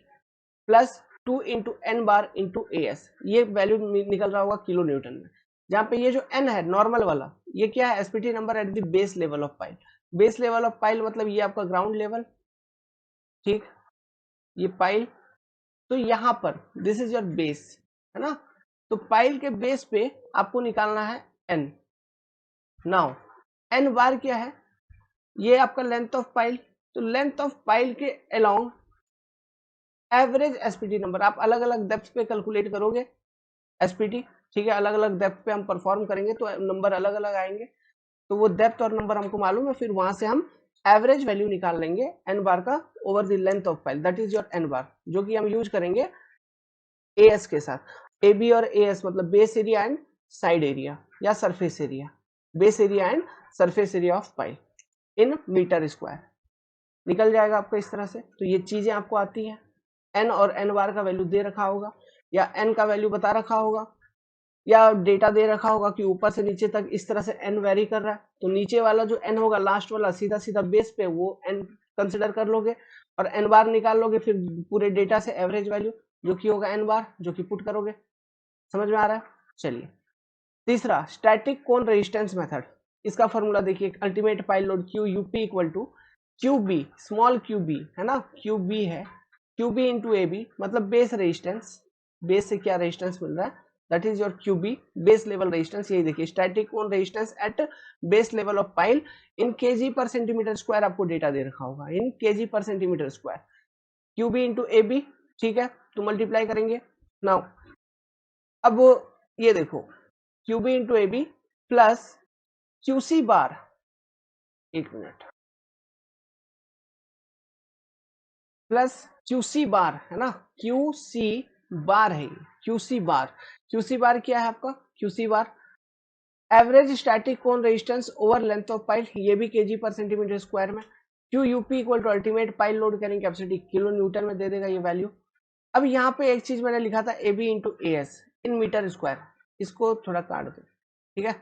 S1: plus 2 into N bar into A S, ये वैल्यू निकल रहा होगा किलो न्यूटन में। जहां पे ये जो एन है नॉर्मल वाला, ये क्या है? SPT number at the base level of pile. Base level of pile मतलब ये आपका ग्राउंड लेवल, ठीक, ये पाइल। तो यहां पर दिस इज योर बेस, है ना? तो पाइल के बेस पे आपको निकालना है एन। नाउ एन बार क्या है? ये आपका लेंथ ऑफ पाइल। तो लेंथ ऑफ पाइल के अलोंग एवरेज एसपीटी नंबर, आप अलग अलग डेप्थ पे कैलकुलेट करोगे एसपीटी, ठीक है? अलग अलग डेप्थ पे हम परफॉर्म करेंगे तो नंबर अलग अलग आएंगे। तो वो डेप्थ और नंबर हमको मालूम है, फिर वहां से हम एवरेज वैल्यू निकाल लेंगे एन बार का over the length of pile, that is your N bar, जो कि हम यूज करेंगे एएस के साथ। ए बी और एएस मतलब base area and side area या surface area, base area and surface area of pile in metre square. निकल जाएगा आपको इस तरह से। तो ये चीजें आपको आती हैं। एन और एन बार का वैल्यू दे रखा होगा, या एन का वैल्यू बता रखा होगा, या डेटा दे रखा होगा कि ऊपर से नीचे तक इस तरह से एन वेरी कर रहा है। तो नीचे वाला जो एन होगा लास्ट वाला सीधा सीधा बेस पे, वो एन कंसिडर कर लोगे और एन बार निकाल लोगे, फिर पूरे डेटा से एवरेज वैल्यू जो कि होगा एन बार, जो कि पुट करोगे। समझ में आ रहा है? चलिए तीसरा, स्टैटिक कोन रेजिस्टेंस मेथड। इसका फॉर्मूला देखिए, ultimate pile load Q UP equal to Q B, small Q B है ना, क्यू बी है, Q B into A B मतलब बेस रेजिस्टेंस। बेस से क्या रेजिस्टेंस मिल रहा है, that is your Q B, base level resistance. यही देखिए, static cone resistance at base level of pile in KG per centimetre square, आपको डेटा दे रखा होगा in KG per centimetre square. Q B into A B, ठीक है, तो multiply करेंगे। नाउ अब ये देखो, Q B into A B plus QC bar, एक मिनट, प्लस क्यूसी बार है ना, क्यूसी बार है, क्यूसी बार। क्यूसी बार क्या है आपका? QC bar average static cone resistance over length of pile, ये भी केजी पर सेंटीमीटर स्क्वायर में। Q UP equal to ultimate pile load carrying capacity, kilo newton में दे देगा ये वैल्यू। अब यहाँ पे एक चीज मैंने लिखा था A B into A S in metre square, इसको थोड़ा काट दो, ठीक है?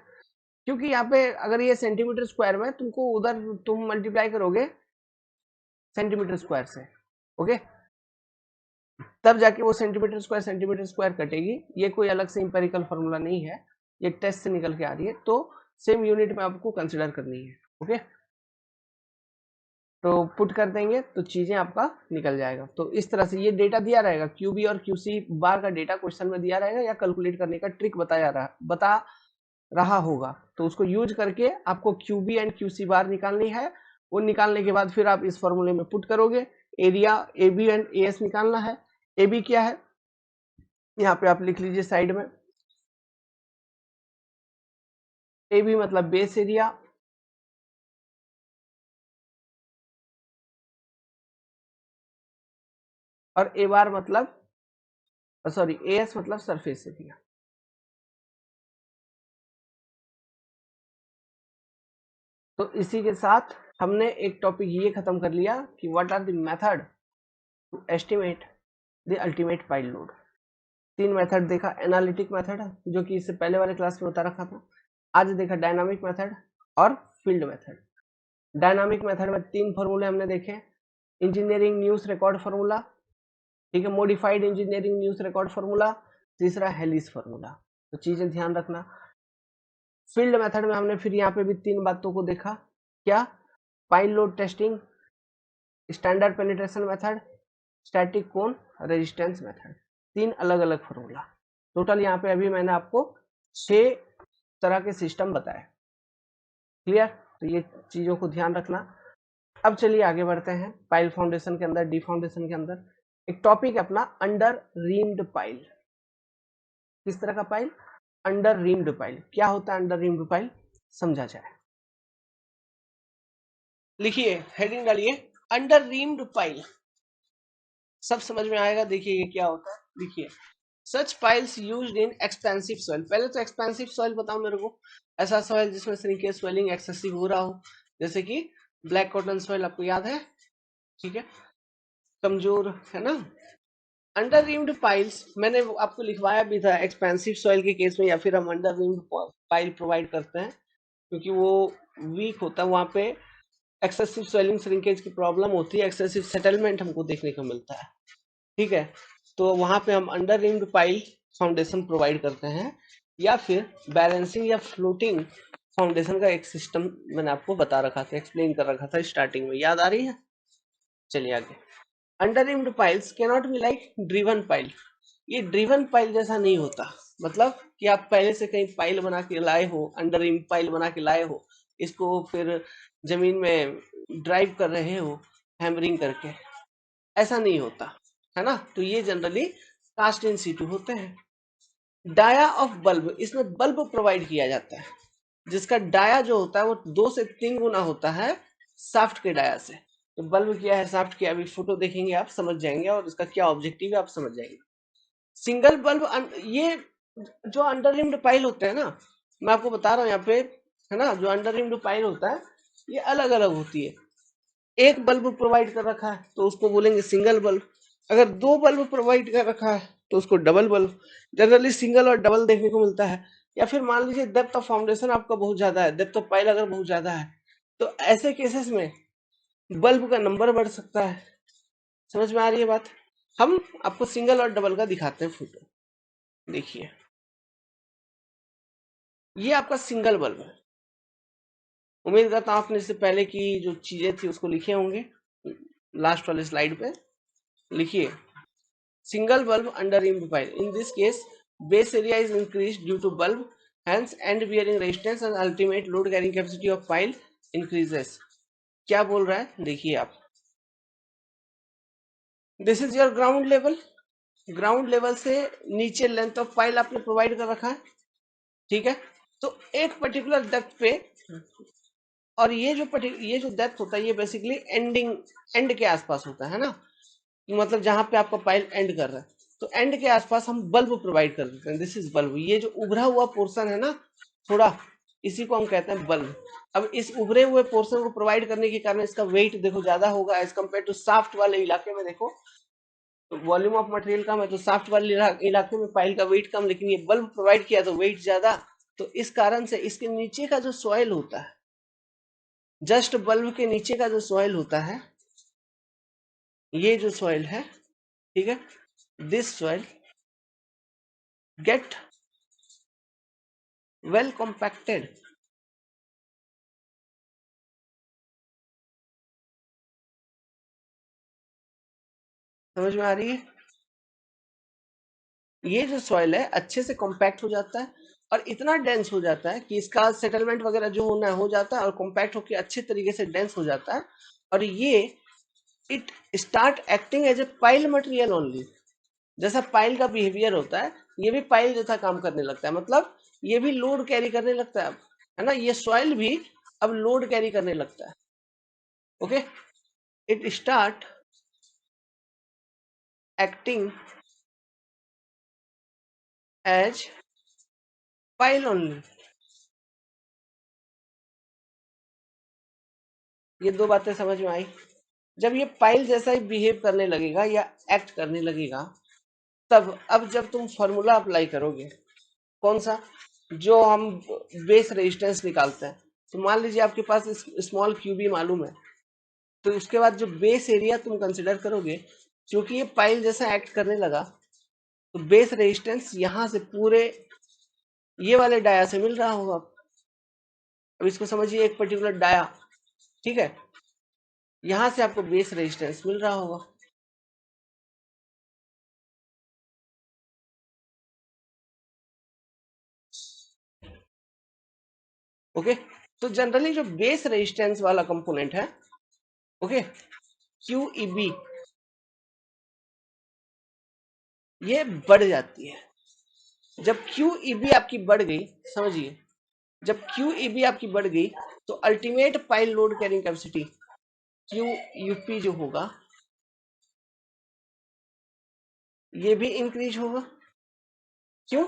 S1: क्योंकि यहाँ पे अगर ये सेंटीमीटर स्क्वायर में, तुमको उधर तुम मल्टीप्लाई करोगे सेंटीमीटर स्क्वायर से, ओके, तब जाके वो सेंटीमीटर स्क्वायर कटेगी। ये कोई अलग से इंपेरिकल फॉर्मूला नहीं है, ये टेस्ट से निकल के आ रही है, तो सेम यूनिट में आपको कंसिडर करनी है, ओके? तो पुट कर देंगे तो चीजें आपका निकल जाएगा। तो इस तरह से ये डेटा दिया रहेगा, क्यूबी और क्यूसी बार का डेटा क्वेश्चन में दिया रहेगा, या कैलकुलेट करने का ट्रिक बता रहा होगा, तो उसको यूज करके आपको क्यूबी एंड क्यूसी बार निकालनी है। वो निकालने के बाद फिर आप इस फॉर्मूले में पुट करोगे, area A B and A S निकालना है। ए बी क्या है, यहाँ पे आप लिख लीजिए साइड में, ए बी मतलब बेस एरिया, और ए बार मतलब सॉरी ए एस मतलब सरफेस एरिया। तो इसी के साथ हमने एक टॉपिक ये खत्म कर लिया कि what are the method to estimate the ultimate pile load. 3 method देखा, एनालिटिक मेथड जो कि इससे पहले वाले क्लास में बता रखा था, आज देखा डायनामिक मेथड और फील्ड मेथड। डायनामिक मेथड में 3 फॉर्मूले हमने देखे, इंजीनियरिंग न्यूज रिकॉर्ड फार्मूला, ठीक है, modified engineering news record formula, तीसरा हेलिस फार्मूला। तो चीजें ध्यान रखना। फील्ड मेथड में हमने फिर यहाँ पे भी 3 बातों को देखा, क्या, pile load testing, standard penetration method, static cone resistance method. 3 अलग अलग फॉर्मूला। टोटल यहाँ पे अभी मैंने आपको 6 तरह के सिस्टम बताए। क्लियर? तो ये चीजों को ध्यान रखना। अब चलिए आगे बढ़ते हैं। पाइल फाउंडेशन के अंदर, डी फाउंडेशन के अंदर एक टॉपिक है अपना, अंडर रीम्ड पाइल। किस तरह का पाइल? Under रीम्ड pile. क्या होता है अंडर रीम्ड पाइल, समझा जाए। लिखिए, हेडिंग डालिए अंडर रीम्ड पाइल, सब समझ में आएगा। देखिए ये क्या होता है, लिखिए such piles used in expensive soil. पहले तो एक्सपेंसिव सॉइल बताओ मेरे को, ऐसा सॉइल जिसमें श्रिंकेज स्वेलिंग एक्सेसिव हो रहा हो, जैसे कि ब्लैक कॉटन सॉइल, आपको याद है, ठीक है, कमजोर है ना। अंडर रीम्ड पाइल्स मैंने आपको लिखवाया भी था एक्सपेंसिव सॉइल के केस में, या फिर हम अंडर रीम्ड पाइल प्रोवाइड करते हैं क्योंकि वो वीक होता है, वहां पे एक्सेसिव स्वेलिंग श्रिंकेज की प्रॉब्लम होती है, एक्सेसिव सेटलमेंट हमको देखने को मिलता है, ठीक है। तो वहां पे हम under rimmed pile foundation provide करते हैं, या फिर बैलेंसिंग या फ्लोटिंग फाउंडेशन का एक सिस्टम मैंने आपको बता रखा था, एक्सप्लेन कर रखा था स्टार्टिंग में, याद आ रही है। चलिए आगे। Under rimmed piles can not be like driven pile. ये ड्रिवन पाइल जैसा नहीं होता, मतलब कि आप पहले से कहीं पाइल बना के लाए हो, अंडर रिम्ड पाइल बना के लाए हो, इसको फिर जमीन में ड्राइव कर रहे हो हैमरिंग करके, ऐसा नहीं होता है ना। तो ये जनरली कास्ट इन सीटू होते हैं। डाया ऑफ बल्ब, इसमें बल्ब प्रोवाइड किया जाता है जिसका डाया जो होता है वो 2 से 3 गुना होता है साफ्ट के डाया से। तो बल्ब क्या है, साफ्ट की अभी फोटो देखेंगे आप समझ जाएंगे, और इसका क्या ऑब्जेक्टिव है आप समझ जाएंगे। सिंगल बल्ब, ये जो अंडर रिम्ड पाइल होते हैं ना, मैं आपको बता रहा हूँ यहाँ पे, है ना, जो अंडर रिम्ड पाइल होता है ये अलग अलग होती है। एक बल्ब प्रोवाइड कर रखा है तो उसको बोलेंगे सिंगल बल्ब, अगर 2 बल्ब प्रोवाइड कर रखा है तो उसको डबल बल्ब। जनरली सिंगल और डबल देखने को मिलता है। या फिर मान लीजिए डेप्थ ऑफ फाउंडेशन आपका बहुत ज्यादा है, डेप्थ ऑफ पाइल अगर बहुत ज्यादा है, तो ऐसे केसेस में बल्ब का नंबर बढ़ सकता है। समझ में आ रही है बात? हम आपको सिंगल और डबल का दिखाते हैं फोटो, देखिए ये आपका सिंगल बल्ब है। उम्मीद करता हूं आपने इससे पहले की जो चीजें थी उसको लिखे होंगे, लास्ट वाले स्लाइड पे लिखिए single bulb under rimmed pile. In this case, base area is increased due to bulb, hence end bearing resistance and ultimate load carrying capacity of pile increases. क्या बोल रहा है देखिए आप, this is your ground level, ground level से नीचे length of pile आपने provide कर रखा है, ठीक है। तो एक पर्टिकुलर डेप्थ पे, और ये जो डेप्थ होता है ये बेसिकली एंड के आसपास होता है ना, मतलब जहां पे आपका पाइल एंड कर रहा है, तो एंड के आसपास हम बल्ब प्रोवाइड कर देते हैं, दिस इज बल्ब। ये जो उभरा हुआ पोर्शन है ना थोड़ा, इसी को हम कहते हैं बल्ब। अब इस उभरे हुए पोर्शन को प्रोवाइड करने के कारण इसका वेट देखो ज्यादा होगा एज कम्पेयर टू साफ्ट वाले इलाके में। देखो तो वॉल्यूम ऑफ मटेरियल कम है तो साफ्ट वाले इलाके में पाइल का वेट कम, लेकिन ये बल्ब प्रोवाइड किया तो वेट ज्यादा। तो इस कारण से इसके नीचे का जो सॉइल होता है, जस्ट बल्ब के नीचे का जो सॉइल होता है, ये जो सॉइल है, ठीक है, this soil get well compacted. समझ में आ रही है? ये जो सॉइल है अच्छे से कॉम्पैक्ट हो जाता है और इतना डेंस हो जाता है कि इसका सेटलमेंट वगैरह जो होना है हो जाता है, और कॉम्पैक्ट होकर अच्छे तरीके से डेंस हो जाता है। और ये it start acting as a pile material only. जैसा पाइल का बिहेवियर होता है, ये भी पाइल जैसा काम करने लगता है, मतलब ये भी लोड कैरी करने लगता है अब, है ना। ये सॉइल भी अब लोड कैरी करने लगता है। Okay, it start acting as pile only. ये दो बातें समझ में आई। जब ये पाइल जैसा ही बिहेव करने लगेगा या एक्ट करने लगेगा, तब अब जब तुम फॉर्मूला अप्लाई करोगे, कौन सा, जो हम बेस रेजिस्टेंस निकालते हैं, तो मान लीजिए आपके पास स्मॉल क्यूबी मालूम है, तो उसके बाद जो बेस एरिया तुम कंसिडर करोगे, क्योंकि ये पाइल जैसा एक्ट करने लगा, तो बेस रेजिस्टेंस यहां से पूरे ये वाले डाया से मिल रहा होगा। अब इसको समझिए, एक पर्टिकुलर डाया, ठीक है, यहां से आपको बेस रेजिस्टेंस मिल रहा होगा। ओके, तो जनरली जो बेस रेजिस्टेंस वाला कंपोनेंट है, ओके, क्यू ई बी, ये बढ़ जाती है। जब क्यू ई बी आपकी बढ़ गई, समझिए, जब क्यू ई बी आपकी बढ़ गई, तो ultimate pile load carrying capacity Q UP जो होगा, ये भी इंक्रीज होगा। क्यों?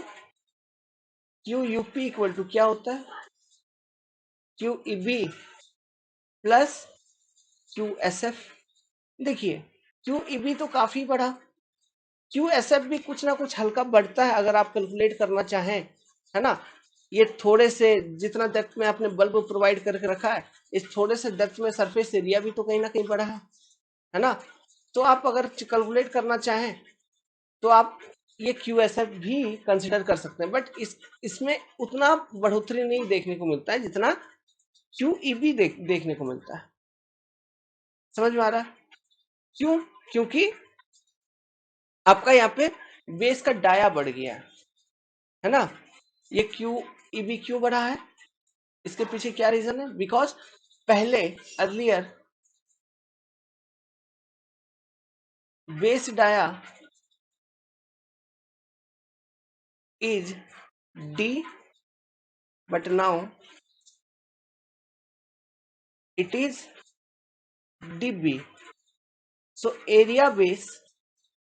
S1: क्यू यूपी इक्वल टू क्या होता है, Q E B plus Q S F. देखिए, क्यू ई बी तो काफी बढ़ा, क्यू एस एफ भी कुछ ना कुछ हल्का बढ़ता है अगर आप कैलकुलेट करना चाहें, है ना। ये थोड़े से, जितना डेप्थ में आपने बल्ब प्रोवाइड करके रखा है, इस थोड़े से डेप्थ में सरफेस एरिया भी तो कहीं ना कहीं बढ़ा है ना। तो आप अगर कैलकुलेट करना चाहें, तो आप ये क्यू एस एफ भी कंसिडर कर सकते हैं, बट इसमें उतना बढ़ोतरी नहीं देखने को मिलता है जितना क्यू ई बी देखने को मिलता है। समझ में आ रहा है? क्यों? क्योंकि आपका यहाँ पे बेस का डाया बढ़ गया है ना। ये क्यू ई बी क्यों बढ़ा है, इसके पीछे क्या रीजन है, बिकॉज पहले earlier base dia is D, but now it is D B, so area base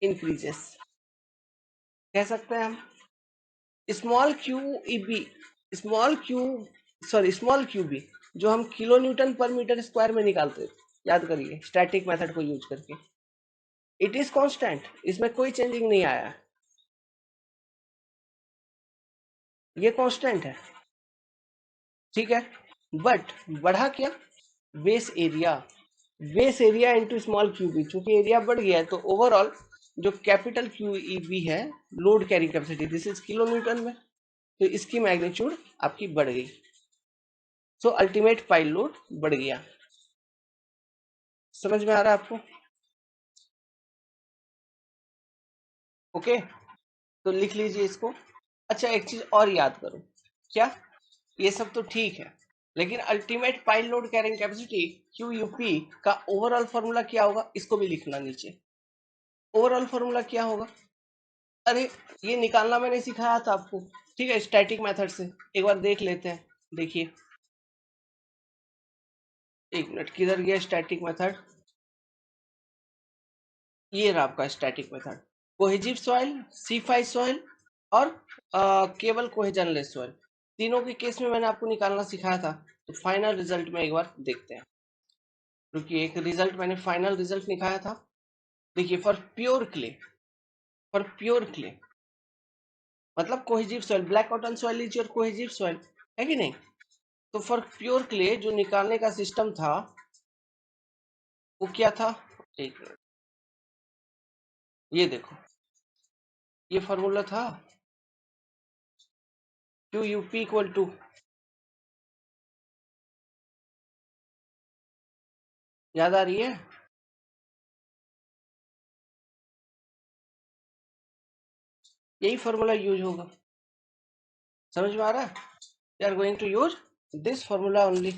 S1: increases, कह सकते हैं हम। Small Q E B, small Q, sorry small Q B, जो हम kilo newton per metre square में निकालते हैं, याद करिए स्टैटिक मेथड को यूज करके, इट इज कांस्टेंट, इसमें कोई चेंजिंग नहीं आया है, ये कांस्टेंट है, ठीक है। बट बढ़ा क्या, base area, base area into small Q B, चूंकि एरिया बढ़ गया है, तो ओवरऑल जो कैपिटल क्यू ई बी है, load carry capacity, this is kilo newton में, तो इसकी मैग्नीट्यूड आपकी बढ़ गई, सो अल्टीमेट पाइल लोड बढ़ गया। समझ में आ रहा है आपको? ओके, तो लिख लीजिए इसको। अच्छा, एक चीज और याद करो, क्या, ये सब तो ठीक है, लेकिन ultimate pile load carrying capacity Q UP का ओवरऑल फॉर्मूला क्या होगा, इसको भी लिखना नीचे। ओवरऑल फॉर्मूला क्या होगा, अरे ये निकालना मैंने सिखाया था आपको, ठीक है, स्टैटिक मेथड से, एक बार देख लेते हैं। देखिए, एक मिनट, किधर गया स्टैटिक मेथड, ये रहा आपका static method. Cohesive soil, C5 soil और केवल कोहेजनलेस सॉइल, तीनों के केस में मैंने आपको निकालना सिखाया था। तो फाइनल रिजल्ट में एक बार देखते हैं, क्योंकि एक रिजल्ट मैंने फाइनल रिजल्ट निकाला था। देखिए, फॉर प्योर क्ले मतलब cohesive soil, black cotton soil is your cohesive soil, है कि नहीं। तो फॉर प्योर क्ले जो निकालने का सिस्टम था, वो क्या था, एक मिनट, ये देखो, ये फॉर्मूला था क्यू यूपी इक्वल टू, याद आ रही है, यही फॉर्मूला यूज होगा। समझ में आ रहा है, we are going to use this formula only.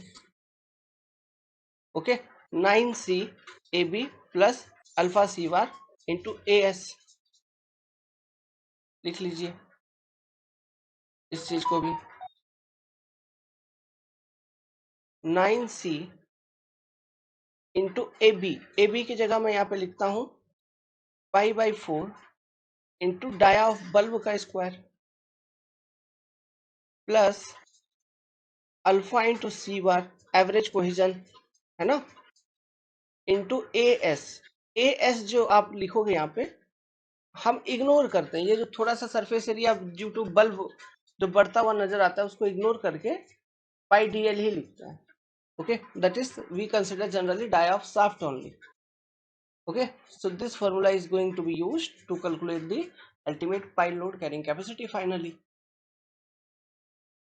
S1: Okay, 9C AB plus alpha C bar into A S, लिख लीजिए इस चीज को भी, 9c इंटू ए बी की जगह मैं यहाँ पे लिखता हूँ π/4 इंटू डाया ऑफ बल्ब का स्क्वायर प्लस अल्फा इंटू सी बार एवरेज कोहेजन है ना, इंटू ए एस जो आप लिखोगे यहाँ पे हम इग्नोर करते हैं, ये जो थोड़ा सा surface area due to bulb जो बढ़ता हुआ नजर आता है उसको इग्नोर करके पाई डी एल ही लिखते हैं। Okay, that is we consider generally dia of shaft only. Okay, so this formula is going to be used to calculate the ultimate pile load carrying capacity finally.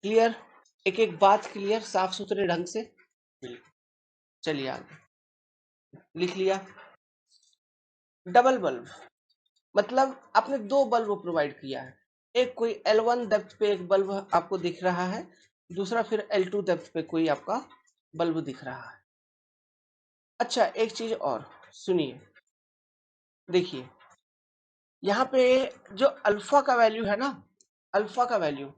S1: Clear? एक एक बात clear साफ सुथरे ढंग से, चलिए आगे लिख लिया। डबल बल्ब मतलब आपने दो बल्ब प्रोवाइड किया है, एक कोई L1 डेप्थ पे एक बल्ब आपको दिख रहा है, दूसरा फिर L2 डेप्थ पे कोई आपका बल्ब दिख रहा है। अच्छा एक चीज और सुनिए, देखिए यहाँ पे जो अल्फा का वैल्यू है ना, अल्फा का वैल्यू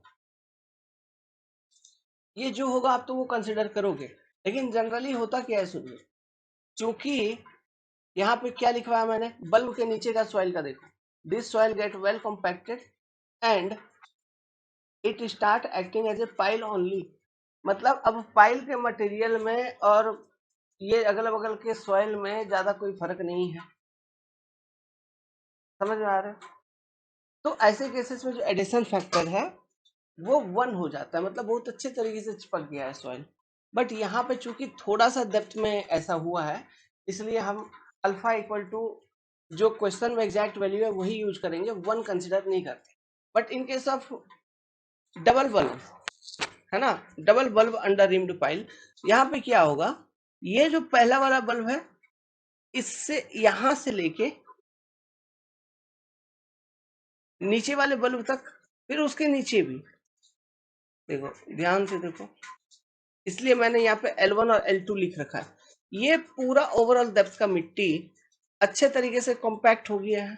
S1: ये जो होगा आप तो वो कंसिडर करोगे, लेकिन जनरली होता क्या है सुनिए, क्योंकि यहाँ पे क्या लिखवाया मैंने, बल्ब के नीचे का सॉइल का देखो, this soil get well compacted and it start acting as a pile only, मतलब अब पाइल के मटेरियल में और ये अगल बगल के सॉइल में ज्यादा कोई फर्क नहीं है, समझ में आ रहा है। तो ऐसे केसेस में जो एडिशन फैक्टर है वो 1 हो जाता है, मतलब बहुत अच्छे तरीके से चिपक गया है सॉइल। बट यहाँ पे चूंकि थोड़ा सा डेप्थ में ऐसा हुआ है, इसलिए हम अल्फा इक्वल टू जो क्वेश्चन में एग्जैक्ट वैल्यू है वही यूज करेंगे, 1 कंसिडर नहीं करते। But in case of double bulb है ना, double bulb under rimmed pile, यहाँ पे क्या होगा, ये जो पहला वाला बल्ब है इससे यहां से लेके नीचे वाले बल्ब तक, फिर उसके नीचे भी देखो, ध्यान से देखो, इसलिए मैंने यहाँ पे L1 और L2 लिख रखा है। ये पूरा ओवरऑल डेप्थ का मिट्टी अच्छे तरीके से कॉम्पैक्ट हो गया है।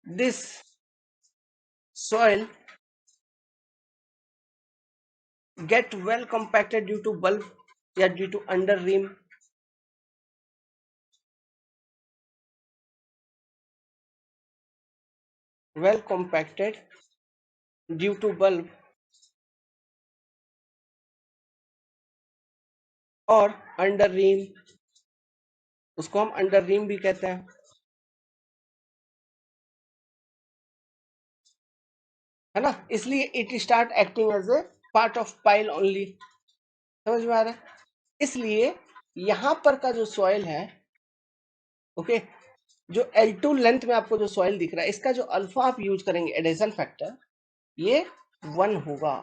S1: This soil get well compacted due to bulb या due to under rim, well compacted due to bulb और अंडर रिम, उसको हम अंडर रिम भी कहते हैं, है ना, इसलिए it start acting as a part of pile only, समझ में आ रहा है। इसलिए यहां पर का जो सॉइल है, ओके, जो L2 लेंथ में आपको जो सॉइल दिख रहा है, इसका जो अल्फा आप यूज करेंगे एडिशन फैक्टर, ये 1 होगा।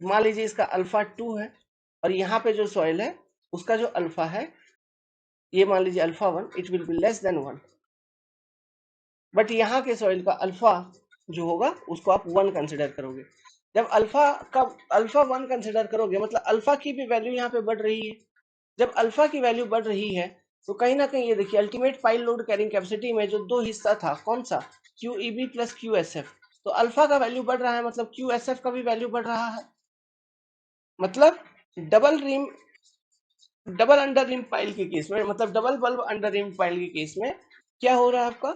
S1: मान लीजिए इसका अल्फा 2 है और यहाँ पे जो सॉइल है उसका जो अल्फा है ये मान लीजिए alpha 1, it will B less then 1, but यहाँ के सॉइल का अल्फा जो होगा उसको आप 1 कंसिडर करोगे। जब अल्फा 1 कंसिडर करोगे मतलब अल्फा की भी वैल्यू यहाँ पे बढ़ रही है। जब अल्फा की वैल्यू बढ़ रही है तो कहीं ना कहीं ये देखिए ultimate pile load carrying capacity में जो दो हिस्सा था, कौन सा, QEB प्लस QSF, तो अल्फा का वैल्यू बढ़ रहा है मतलब QSF का भी वैल्यू बढ़ रहा है, मतलब double ream, double under ream pile के केस में, मतलब double bulb under ream pile के केस में क्या हो रहा है आपका,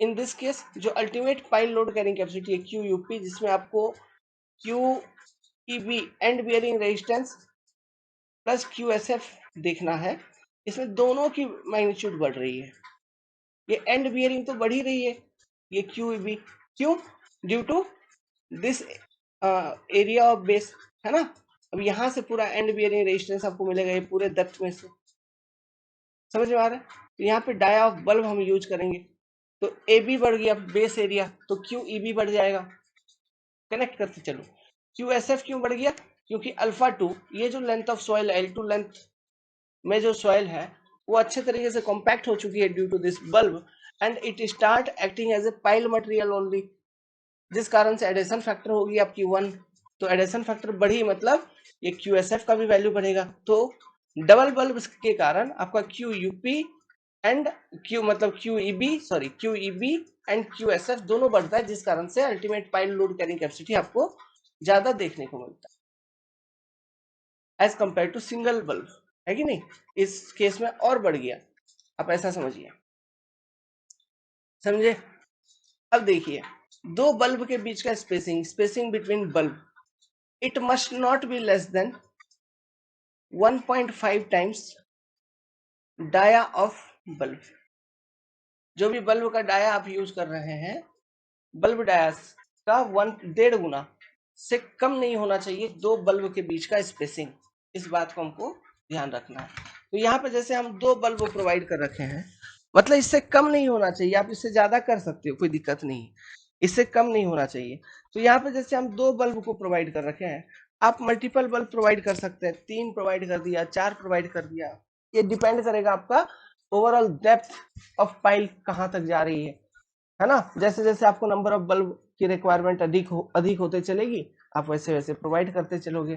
S1: इन दिस केस जो ultimate pile load carrying capacity है QUP, जिसमें आपको QEB end bearing resistance plus QSF देखना है, इसमें दोनों की मैग्नीट्यूड बढ़ रही है। ये एंड बियरिंग तो बढ़ ही रही है, ये QEB क्यों, due to this area of base, है ना। अब यहाँ से पूरा एंड बियरिंग रेजिस्टेंस आपको मिलेगा ये पूरे डेप्थ में से, समझ में आ रहा है। तो यहाँ पे डाया ऑफ बल्ब हम यूज करेंगे, तो AB बढ़ गया बेस एरिया तो QEB बढ़ जाएगा, कनेक्ट करते चलो। QSF क्यों बढ़ गया, क्योंकि अल्फा 2 ये जो length of soil L2 length में जो सॉइल है वो अच्छे तरीके से कॉम्पैक्ट हो चुकी है due to this bulb and it start acting as a pile material only, जिस कारण से एडिशन फैक्टर होगी आपकी 1, तो एडिशन फैक्टर बढ़ी मतलब ये QSF का भी वैल्यू बढ़ेगा, तो डबल बल्ब के कारण आपका QUP एंड Q मतलब QEB एंड QSF दोनों बढ़ता है, जिस कारण से ultimate pile load carrying capacity आपको ज्यादा देखने को मिलता है as compare to single bulb, है कि नहीं। इस केस में और बढ़ गया, आप ऐसा समझिए, समझे। अब देखिए, दो बल्ब के बीच का spacing between bulb, it must not be less than 1.5 times dia of bulb. जो भी बल्ब का डाया आप यूज कर रहे हैं, बल्ब डाया का 1.5 गुना से कम नहीं होना चाहिए दो बल्ब के बीच का स्पेसिंग। इस बात को हमको ध्यान रखना है। तो यहाँ पे जैसे हम दो बल्ब प्रोवाइड कर रखे हैं, मतलब इससे कम नहीं होना चाहिए, आप इससे ज्यादा कर सकते हो, कोई दिक्कत नहीं, इससे कम नहीं होना चाहिए। तो यहाँ पे जैसे हम दो बल्ब को प्रोवाइड कर रखे हैं, आप मल्टीपल बल्ब प्रोवाइड कर सकते हैं, 3 प्रोवाइड कर दिया, 4 प्रोवाइड कर दिया, ये डिपेंड करेगा आपका ओवरऑल डेप्थ ऑफ पाइल कहाँ तक जा रही है ना। जैसे जैसे आपको नंबर ऑफ बल्ब की रिक्वायरमेंट अधिक होते चलेगी, आप वैसे वैसे प्रोवाइड करते चलोगे।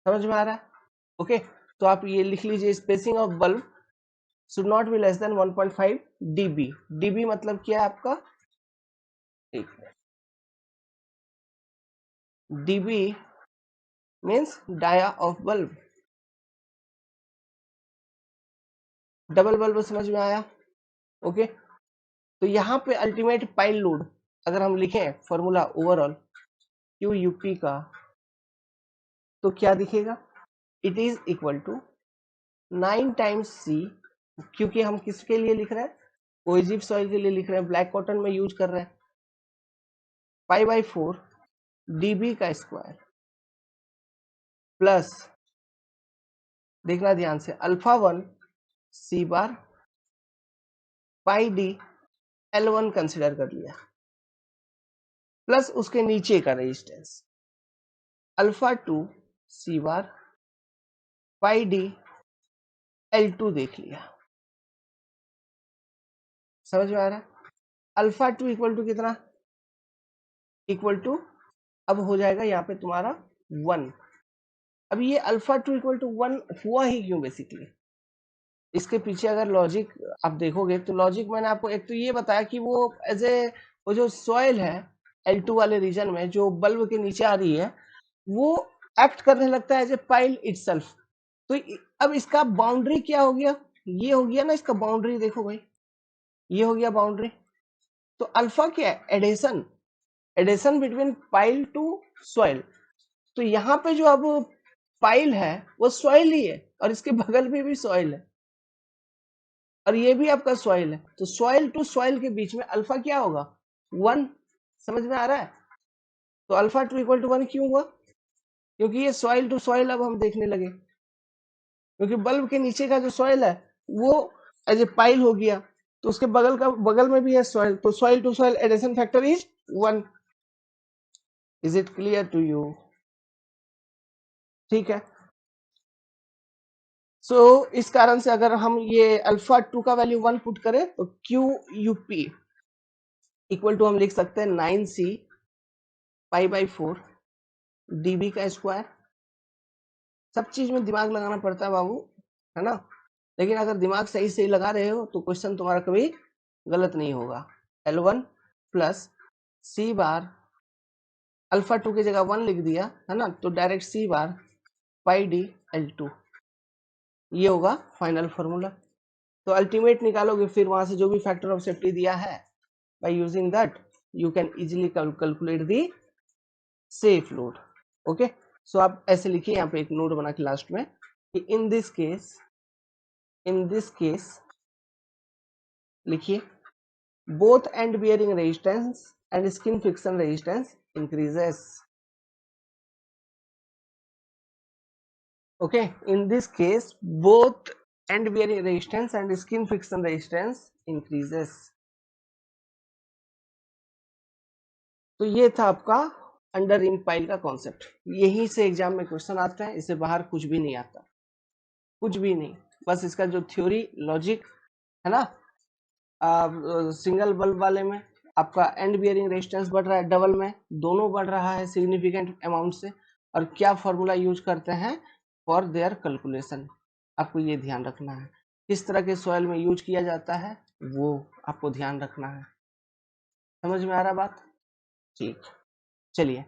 S1: समझ में आ रहा है? ओके, तो आप ये लिख लीजिए, spacing of bulb should not be less than 1.5 dB। dB मतलब क्या है आपका, dB means dia of bulb. Double bulb समझ में आया? ओके, तो यहाँ पे अल्टीमेट पाइल लोड अगर हम लिखें फॉर्मूला ओवरऑल QUP का, तो क्या दिखेगा, it is equal to 9 times C, क्योंकि हम किसके लिए लिख रहे हैं, कोएजिव सॉइल के लिए लिख रहे हैं, ब्लैक कॉटन में यूज कर रहे हैं, π/4 dB का स्क्वायर प्लस, देखना ध्यान से, α1 C बार πD L1 कंसिडर कर लिया, प्लस उसके नीचे का रेजिस्टेंस α2 C बार πD L2 देख लिया। समझ में आ रहा है? α2 इक्वल टू कितना, इक्वल टू अब हो जाएगा यहाँ पे तुम्हारा 1। अब ये α2 इक्वल टू 1 हुआ ही क्यों, बेसिकली इसके पीछे अगर लॉजिक आप देखोगे तो लॉजिक मैंने आपको एक तो ये बताया कि वो एज ए, वो जो सॉइल है L2 वाले रीजन में जो बल्ब के नीचे आ रही है, वो एक्ट करने लगता है एज ए पाइल इटसेल्फ। तो अब इसका बाउंड्री क्या हो गया, ये हो गया ना इसका बाउंड्री, देखो भाई ये हो गया बाउंड्री। तो अल्फा क्या है, adhesion, adhesion between pile to soil. तो यहाँ पे जो अब पाइल है वो सॉइल ही है, और इसके बगल में भी सॉइल है, और ये भी आपका सॉइल है। तो सॉइल टू सॉइल के बीच में अल्फा क्या होगा, 1। समझ में आ रहा है? तो अल्फा टू इक्वल टू 1 क्यों हुआ, क्योंकि ये सॉइल टू सॉइल अब हम देखने लगे, क्योंकि बल्ब के नीचे का जो सॉइल है वो एज ए पाइल हो गया, तो उसके बगल में भी है सॉइल, तो soil to soil adhesion factor is 1। Is it clear to you? ठीक है। सो इस कारण से अगर हम ये अल्फा 2 का वैल्यू 1 पुट करें तो QUP इक्वल टू हम लिख सकते हैं 9C π/4 dB का स्क्वायर। सब चीज में दिमाग लगाना पड़ता है बाबू, है ना, लेकिन अगर दिमाग सही सही लगा रहे हो तो क्वेश्चन तुम्हारा कभी गलत नहीं होगा। L1 प्लस C बार, अल्फा 2 की जगह 1 लिख दिया है ना, तो डायरेक्ट C बार πD L2, ये होगा फाइनल फॉर्मूला। तो अल्टीमेट निकालोगे, फिर वहां से जो भी फैक्टर ऑफ सेफ्टी दिया है, by using that you can easily calculate the safe load। Okay, so आप ऐसे लिखिए यहाँ पे एक नोट बना के लास्ट में कि इन दिस केस लिखिए both end bearing resistance and skin friction resistance increases। okay, in this case both end bearing resistance and skin friction resistance increases। तो ये था आपका अंडर रिंग पाइल का कॉन्सेप्ट। यहीं से एग्जाम में क्वेश्चन आते हैं, इससे बाहर कुछ भी नहीं आता, कुछ भी नहीं, बस इसका जो थ्योरी लॉजिक है ना। सिंगल बल्ब वाले में आपका एंड बियरिंग रेजिस्टेंस बढ़ रहा है, डबल में दोनों बढ़ रहा है सिग्निफिकेंट अमाउंट से, और क्या फॉर्मूला यूज करते हैं, फॉर देयर कैलकुलेशन। आपको ये ध्यान रखना है, किस तरह के सॉइल में यूज किया जाता है वो आपको ध्यान रखना है। समझ में आ रहा बात? ठीक, चलिए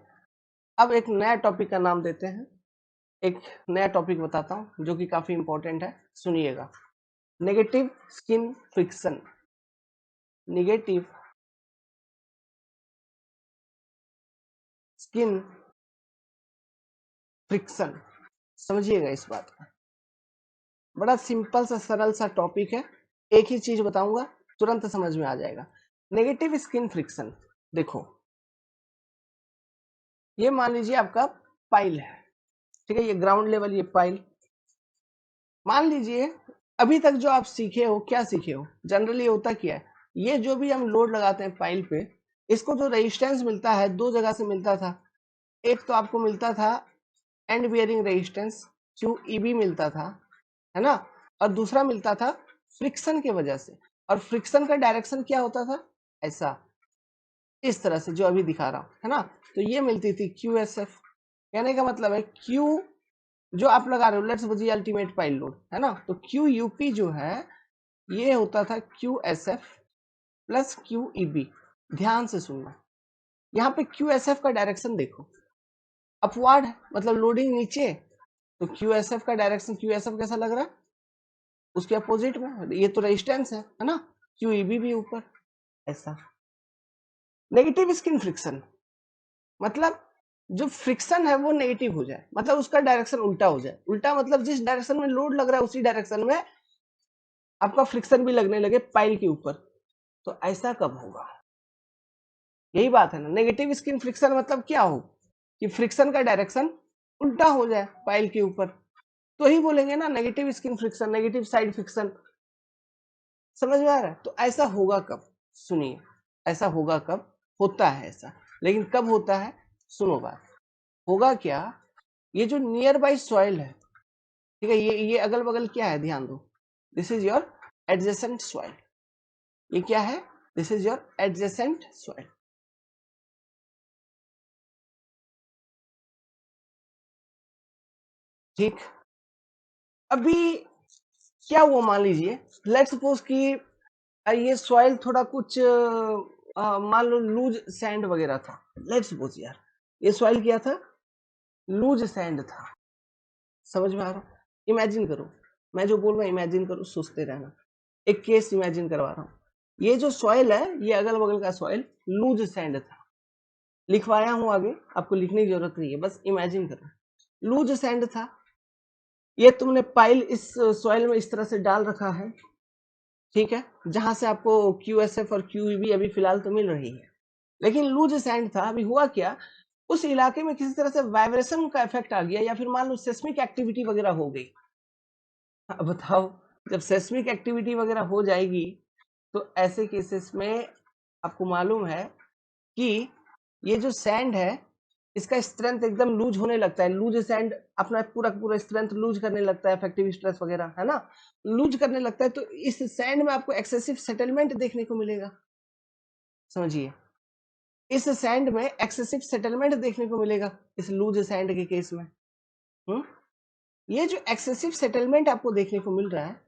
S1: अब एक नया टॉपिक का नाम देते हैं। एक नया टॉपिक बताता हूं जो कि काफी इंपॉर्टेंट है, सुनिएगा। Negative skin friction. Negative skin friction, समझिएगा इस बात को। बड़ा सिंपल सा सरल सा टॉपिक है, एक ही चीज बताऊंगा तुरंत समझ में आ जाएगा। नेगेटिव स्किन फ्रिक्शन, देखो ये मान लीजिए आपका पाइल है, ठीक है, ये ग्राउंड लेवल ये पाइल। मान लीजिए अभी तक जो आप सीखे हो, क्या सीखे हो, जनरली होता क्या है, ये जो भी हम लोड लगाते हैं पाइल पे, इसको जो रेजिस्टेंस मिलता है दो जगह से मिलता था। एक तो आपको मिलता था एंड बियरिंग रेजिस्टेंस QEB मिलता था, है ना, और दूसरा मिलता था फ्रिक्शन के वजह से। और फ्रिक्शन का डायरेक्शन क्या होता था, ऐसा, इस तरह से जो अभी दिखा रहा हूं, है ना। तो ये मिलती थी QSF। कहने का मतलब है Q जो आप लगा रहे हो, let's suppose ultimate pile load है ना, तो QUP जो है ये होता था QSF प्लस QEB। ध्यान से सुनना, यहाँ पे QSF का डायरेक्शन देखो, अपवार्ड है, मतलब लोडिंग नीचे, तो QSF का डायरेक्शन, QSF कैसा लग रहा है, उसके अपोजिट में, ये तो रेजिस्टेंस है ना, QEB भी ऊपर, ऐसा। नेगेटिव स्किन फ्रिक्शन मतलब जो फ्रिक्शन है वो नेगेटिव हो जाए, मतलब उसका डायरेक्शन उल्टा हो जाए। उल्टा मतलब जिस डायरेक्शन में लोड लग रहा है उसी डायरेक्शन में आपका फ्रिक्शन भी लगने लगे पाइल के ऊपर। तो ऐसा कब होगा, यही बात है ना। नेगेटिव स्किन फ्रिक्शन मतलब क्या हो कि फ्रिक्शन का डायरेक्शन उल्टा हो जाए पाइल के ऊपर, तो ही बोलेंगे ना negative skin friction, negative side friction. समझ में आ रहा है? तो ऐसा होगा कब, सुनिए, ऐसा होगा कब, होता है ऐसा, लेकिन कब होता है, सुनो बात। होगा क्या, ये जो नियर बाई सॉइल है, ठीक है, ये अगल बगल क्या है, ध्यान दो, this is your adjacent soil. ये क्या है, this is your adjacent soil. ठीक, अभी क्या हुआ, मान लीजिए लेट्स सपोज कि ये सॉइल थोड़ा कुछ मान लो लूज सैंड वगैरह था। लेट्स सपोज यार ये सॉइल क्या था, लूज सैंड था। समझ में आ रहा, इमेजिन करो, मैं जो बोल रहा हूँ इमेजिन करो, सोचते रहना। एक केस इमेजिन करवा रहा हूँ, ये जो सॉइल है ये अगल बगल का सॉइल लूज सैंड था। लिखवाया हूं आगे, आपको लिखने की जरूरत नहीं है, बस इमेजिन करो लूज सैंड था। ये तुमने पाइल इस सॉइल में इस तरह से डाल रखा है, ठीक है, जहां से आपको QSF और QEB अभी फिलहाल तो मिल रही है, लेकिन लूज सैंड था। अभी हुआ क्या, उस इलाके में किसी तरह से वाइब्रेशन का इफेक्ट आ गया, या फिर मान लो सेस्मिक एक्टिविटी वगैरह हो गई। अब बताओ, जब सेस्मिक एक्टिविटी वगैरह हो जाएगी तो ऐसे केसेस में आपको मालूम है कि ये जो सैंड है इसका स्ट्रेंथ एकदम लूज होने लगता है। लूज सैंड अपना पूरा पूरा स्ट्रेंथ लूज करने लगता है, इफेक्टिव स्ट्रेस वगैरह, है ना, लूज करने लगता है। तो इस सैंड में आपको एक्सेसिव सेटलमेंट देखने को मिलेगा। समझिए, इस सैंड में एक्सेसिव सेटलमेंट देखने को मिलेगा इस लूज सैंड के केस में। हम्म, ये जो एक्सेसिव सेटलमेंट आपको देखने को मिल रहा है,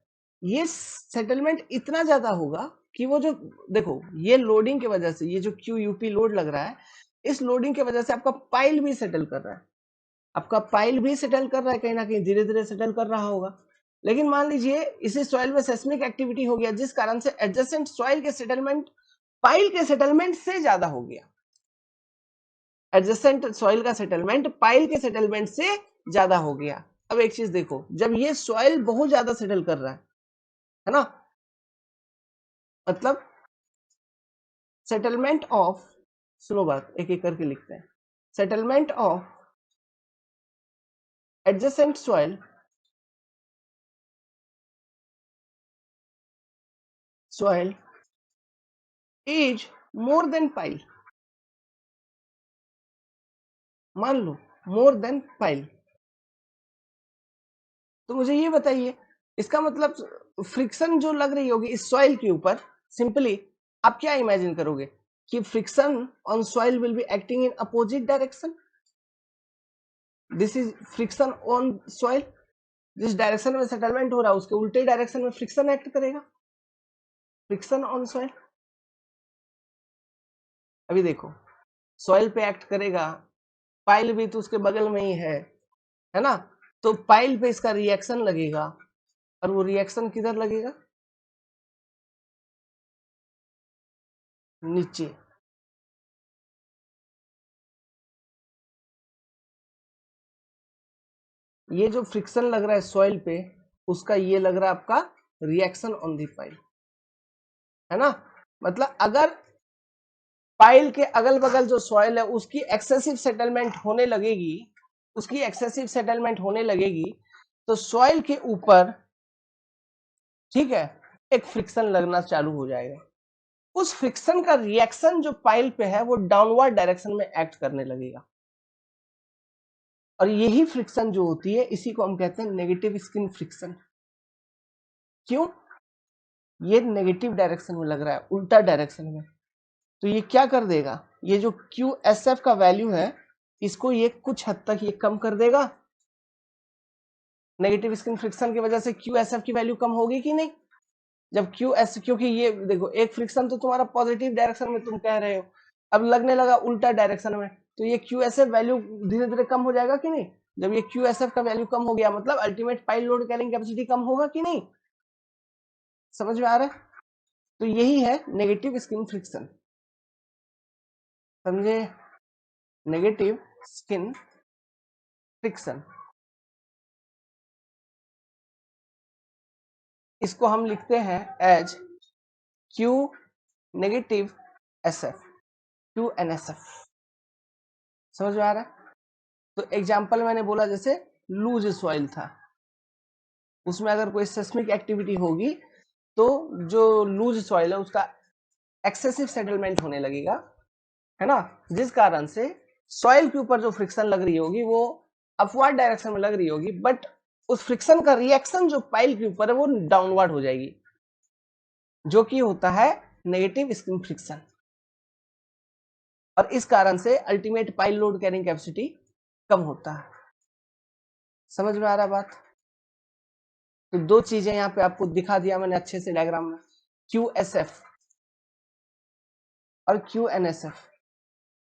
S1: ये सेटलमेंट इतना ज्यादा होगा कि वो जो, देखो ये लोडिंग की वजह से, ये जो QUP लोड लग रहा है, इस लोडिंग की वजह से आपका पाइल भी सेटल कर रहा है, आपका पाइल भी सेटल कर रहा है, कहीं ना कहीं धीरे धीरे सेटल कर रहा होगा। लेकिन मान लीजिए इसी सॉइल में सेस्मिक एक्टिविटी हो गया, जिस कारण से एडजेसेंट सॉइल के सेटलमेंट पाइल के सेटलमेंट से ज्यादा हो गया। एडजेसेंट सॉइल का सेटलमेंट पाइल के सेटलमेंट से ज्यादा हो गया। अब एक चीज देखो, जब ये सॉइल बहुत ज्यादा सेटल कर रहा है ना, मतलब सेटलमेंट ऑफ, सुनो बात, एक एक करके लिखते हैं। Settlement of adjacent soil is more than pile. मान लो मोर देन पाइल, तो मुझे ये बताइए, इसका मतलब फ्रिक्शन जो लग रही होगी इस सॉइल के ऊपर, सिंपली आप क्या इमेजिन करोगे कि friction on soil will be acting in opposite direction. This is friction on soil, जिस डायरेक्शन में सेटलमेंट हो रहा है उसके उल्टे डायरेक्शन में फ्रिक्शन एक्ट करेगा, फ्रिक्शन ऑन सॉइल। अभी देखो सॉइल पे एक्ट करेगा, पाइल भी तो उसके बगल में ही है ना, तो पाइल पे इसका रिएक्शन लगेगा और वो रिएक्शन किधर लगेगा, नीचे। ये जो फ्रिक्शन लग रहा है सॉइल पे, उसका ये लग रहा है आपका रिएक्शन ऑन दी पाइल, है ना। मतलब अगर पाइल के अगल बगल जो सॉइल है उसकी एक्सेसिव सेटलमेंट होने लगेगी, उसकी एक्सेसिव सेटलमेंट होने लगेगी, तो सॉइल के ऊपर, ठीक है, एक फ्रिक्शन लगना चालू हो जाएगा। उस फ्रिक्शन का रिएक्शन जो पाइल पे है वो डाउनवर्ड डायरेक्शन में एक्ट करने लगेगा, और यही फ्रिक्शन जो होती है इसी को हम कहते हैं नेगेटिव स्किन फ्रिक्शन। क्यों? ये नेगेटिव डायरेक्शन में लग रहा है, उल्टा डायरेक्शन में, तो ये क्या कर देगा, ये जो QSF का वैल्यू है इसको ये कुछ हद तक ये कम कर देगा। नेगेटिव स्किन फ्रिक्शन की वजह से QSF की वैल्यू कम होगी कि नहीं? जब QS, क्योंकि ये देखो एक फ्रिक्शन तो तुम्हारा पॉजिटिव डायरेक्शन में तुम कह रहे हो, अब लगने लगा उल्टा डायरेक्शन में, तो ये QSF वैल्यू धीरे धीरे कम हो जाएगा कि नहीं? जब ये QSF का वैल्यू कम हो गया मतलब ultimate pile load carrying capacity कम होगा कि नहीं? समझ में आ रहा है? तो यही है नेगेटिव स्किन फ्रिक्शन, समझे? नेगेटिव स्किन फ्रिक्शन, इसको हम लिखते हैं as Q negative SF, QNSF। समझ में आ रहा है? तो एग्जाम्पल मैंने बोला जैसे लूज सॉइल था, उसमें अगर कोई सेस्मिक एक्टिविटी होगी तो जो लूज सॉइल है उसका एक्सेसिव सेटलमेंट होने लगेगा, है ना, जिस कारण से सॉइल के ऊपर जो फ्रिक्शन लग रही होगी वो अपवर्ड डायरेक्शन में लग रही होगी, बट उस फ्रिक्शन का रिएक्शन जो पाइल के ऊपर है वो डाउनवर्ड हो जाएगी, जो कि होता है नेगेटिव स्किन फ्रिक्शन, और इस कारण से ultimate pile load carrying capacity कम होता है। समझ में आ रहा है बात? तो दो चीजें यहाँ पे आपको दिखा दिया मैंने अच्छे से डायग्राम में, QSF और QNSF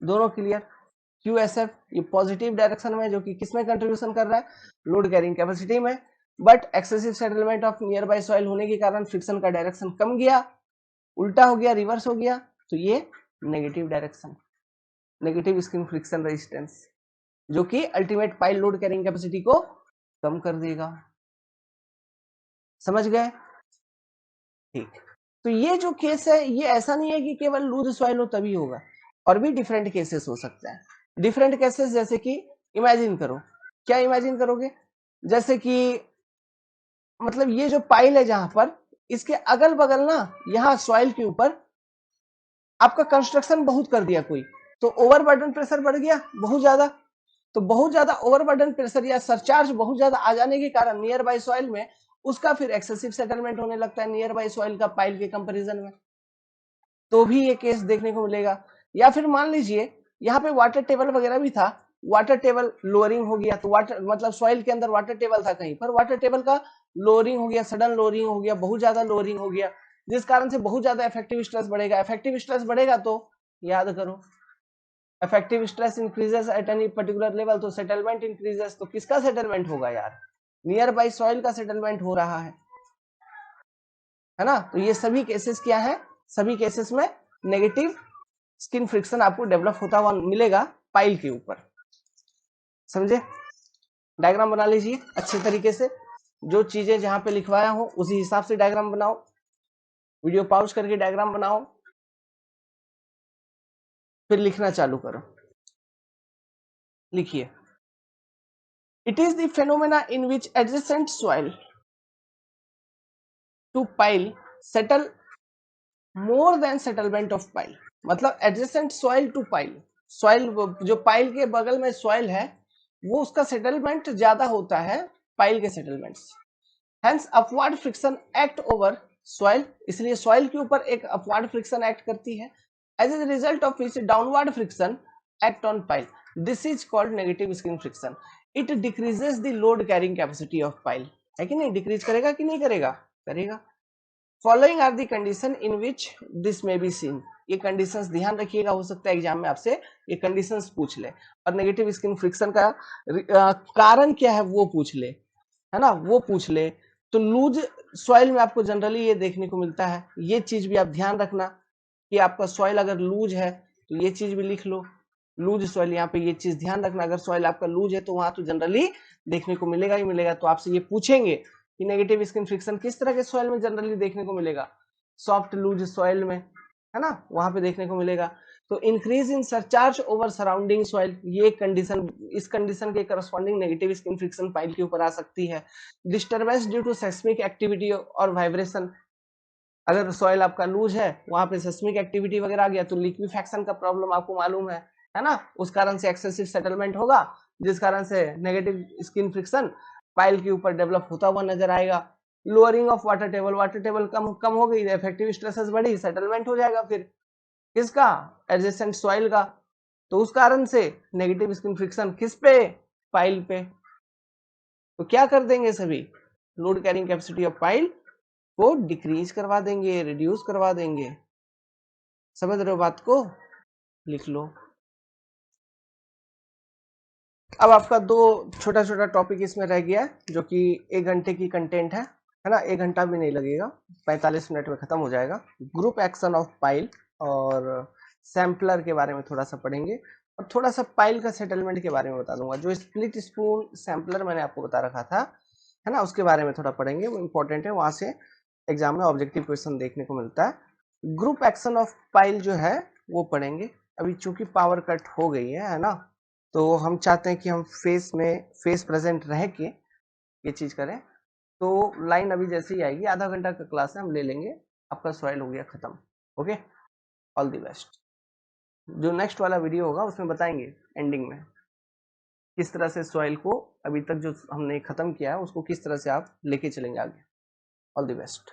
S1: दोनों क्लियर। QSF ये पॉजिटिव डायरेक्शन में, जो कि किसमें कंट्रीब्यूशन कर रहा है, लोड कैरिंग कैपेसिटी में, but excessive settlement of near by soil होने के कारण फ्रिक्शन का डायरेक्शन कम गया, उल्टा हो गया, रिवर्स हो गया, तो ये negative direction, negative skin friction resistance, जो कि ultimate pile load carrying capacity को कम कर देगा। समझ गए? ठीक। तो ये जो केस है ये ऐसा नहीं है कि केवल लूज सॉइल हो तभी होगा, और भी डिफरेंट केसेस हो सकता है। डिफरेंट केसेस जैसे कि इमेजिन करो, क्या इमेजिन करोगे, जैसे कि मतलब ये जो पाइल है जहां पर, इसके अगल बगल ना, यहाँ सॉइल के ऊपर आपका कंस्ट्रक्शन बहुत कर दिया कोई, तो ओवरबर्डन प्रेशर बढ़ गया बहुत ज्यादा, तो बहुत ज्यादा ओवरबर्डन प्रेशर या सरचार्ज बहुत ज्यादा आ जाने के कारण नियर बाय सॉइल में उसका फिर एक्सेसिव सेटलमेंट होने लगता है नियर बाय सॉइल का पाइल के कंपैरिजन में, तो भी ये केस देखने को मिलेगा। या फिर मान लीजिए यहाँ पे वाटर टेबल वगैरह भी था, वाटर टेबल लोअरिंग हो गया, तो वाटर मतलब सॉइल के अंदर वाटर टेबल था कहीं पर, वाटर टेबल का लोअरिंग हो गया, सडन लोअरिंग हो गया, बहुत ज्यादा लोअरिंग हो गया, जिस कारण से बहुत ज्यादा इफेक्टिव स्ट्रेस बढ़ेगा। इफेक्टिव स्ट्रेस बढ़ेगा तो याद करो, effective stress increases at any particular level, तो सेटलमेंट इंक्रीजेस, तो किसका सेटलमेंट होगा यार, नियर बाई सॉइल का सेटलमेंट हो रहा है ना। तो ये सभी केसेस क्या है, सभी केसेस में नेगेटिव स्किन फ्रिक्शन आपको डेवलप होता हुआ मिलेगा पाइल के ऊपर। समझे? डायग्राम बना लीजिए अच्छे तरीके से, जो चीजें जहां पे लिखवाया हो उसी हिसाब से डायग्राम बनाओ, वीडियो पॉज करके डायग्राम बनाओ, फिर लिखना चालू करो। लिखिए, it is the phenomena in which adjacent soil to pile settle more than settlement of pile, मतलब adjacent soil to pile, soil जो पाइल के बगल में सॉइल है वो उसका सेटलमेंट ज्यादा होता है पाइल के सेटलमेंट से, hence upward friction act over soil, इसलिए सॉइल के ऊपर एक अपवर्ड फ्रिक्शन एक्ट करती है, as a result of which downward friction act on pile, this is called negative skin friction. It decreases the load carrying capacity of pile, है कि नहीं, decrease करेगा कि नहीं करेगा, करेगा। Following are the condition in which this may be seen, ये conditions ध्यान रखिएगा, हो सकता है एग्जाम में आपसे ये कंडीशंस पूछ ले, और नेगेटिव स्किन फ्रिक्शन का कारण क्या है वो पूछ ले, है ना, वो पूछ ले। तो लूज सॉइल में आपको जनरली ये देखने को मिलता है, ये चीज भी आप ध्यान रखना कि आपका सॉइल अगर लूज है तो ये चीज भी लिख लो, लूज सॉइल, यहाँ पे ये चीज ध्यान रखना, अगर सॉइल आपका लूज है तो वहां तो जनरली देखने को मिलेगा ही मिलेगा। तो आपसे ये पूछेंगे कि नेगेटिव स्किन फ्रिक्शन किस तरह के सॉइल में जनरली देखने को मिलेगा, सॉफ्ट लूज सॉइल में, है ना, वहां पे देखने को मिलेगा। तो increase in surcharge over surrounding soil, ये कंडीशन, इस कंडीशन के corresponding negative skin friction pile के ऊपर आ सकती है। Disturbance due to seismic activity और वाइब्रेशन, अगर सॉइल आपका लूज है, वहां पे सेस्मिक एक्टिविटी वगैरह आ गया तो लिक्विफैक्शन का प्रॉब्लम आपको मालूम है ना, उस कारण से एक्सेसिव सेटलमेंट होगा, जिस कारण से नेगेटिव स्किन फ्रिक्शन पाइल के ऊपर डेवलप होता हुआ नजर आएगा। लोअरिंग ऑफ वाटर टेबल कम कम हो गई, इफेक्टिव स्ट्रेसेस बढ़ी, सेटलमेंट हो जाएगा फिर किसका, एडजेसेंट सॉइल का, तो उस कारण से नेगेटिव स्किन फ्रिक्शन किस पे, पाइल पे। तो क्या कर देंगे सभी, load carrying capacity of pile को डिक्रीज करवा देंगे, रिड्यूस करवा देंगे। समझ रहे हो बात को, लिख लो। अब आपका दो छोटा छोटा टॉपिक इसमें रह गया है जो कि 1 घंटे की कंटेंट है ना, 1 घंटा भी नहीं लगेगा, 45 मिनट में खत्म हो जाएगा। ग्रुप एक्शन ऑफ पाइल और सैम्पलर के बारे में थोड़ा सा पढ़ेंगे, और थोड़ा सा पाइल का सेटलमेंट के बारे में बता दूंगा। जो स्प्लिट स्पून सैम्पलर मैंने आपको बता रखा था, है ना, उसके बारे में थोड़ा पढ़ेंगे, वो इंपॉर्टेंट है, वहां से एग्जाम में ऑब्जेक्टिव क्वेश्चन देखने को मिलता है। ग्रुप एक्शन ऑफ पाइल जो है वो पढ़ेंगे। अभी चूंकि पावर कट हो गई है ना, तो हम चाहते हैं कि हम फेस प्रेजेंट रह के ये चीज करें। तो लाइन अभी जैसे ही आएगी, आधा घंटा का क्लास है, हम ले लेंगे, आपका सॉइल हो गया खत्म। Okay, all the best. जो नेक्स्ट वाला वीडियो होगा उसमें बताएंगे एंडिंग में किस तरह से सॉइल को अभी तक जो हमने खत्म किया है उसको किस तरह से आप लेके चलेंगे आगे। All the best.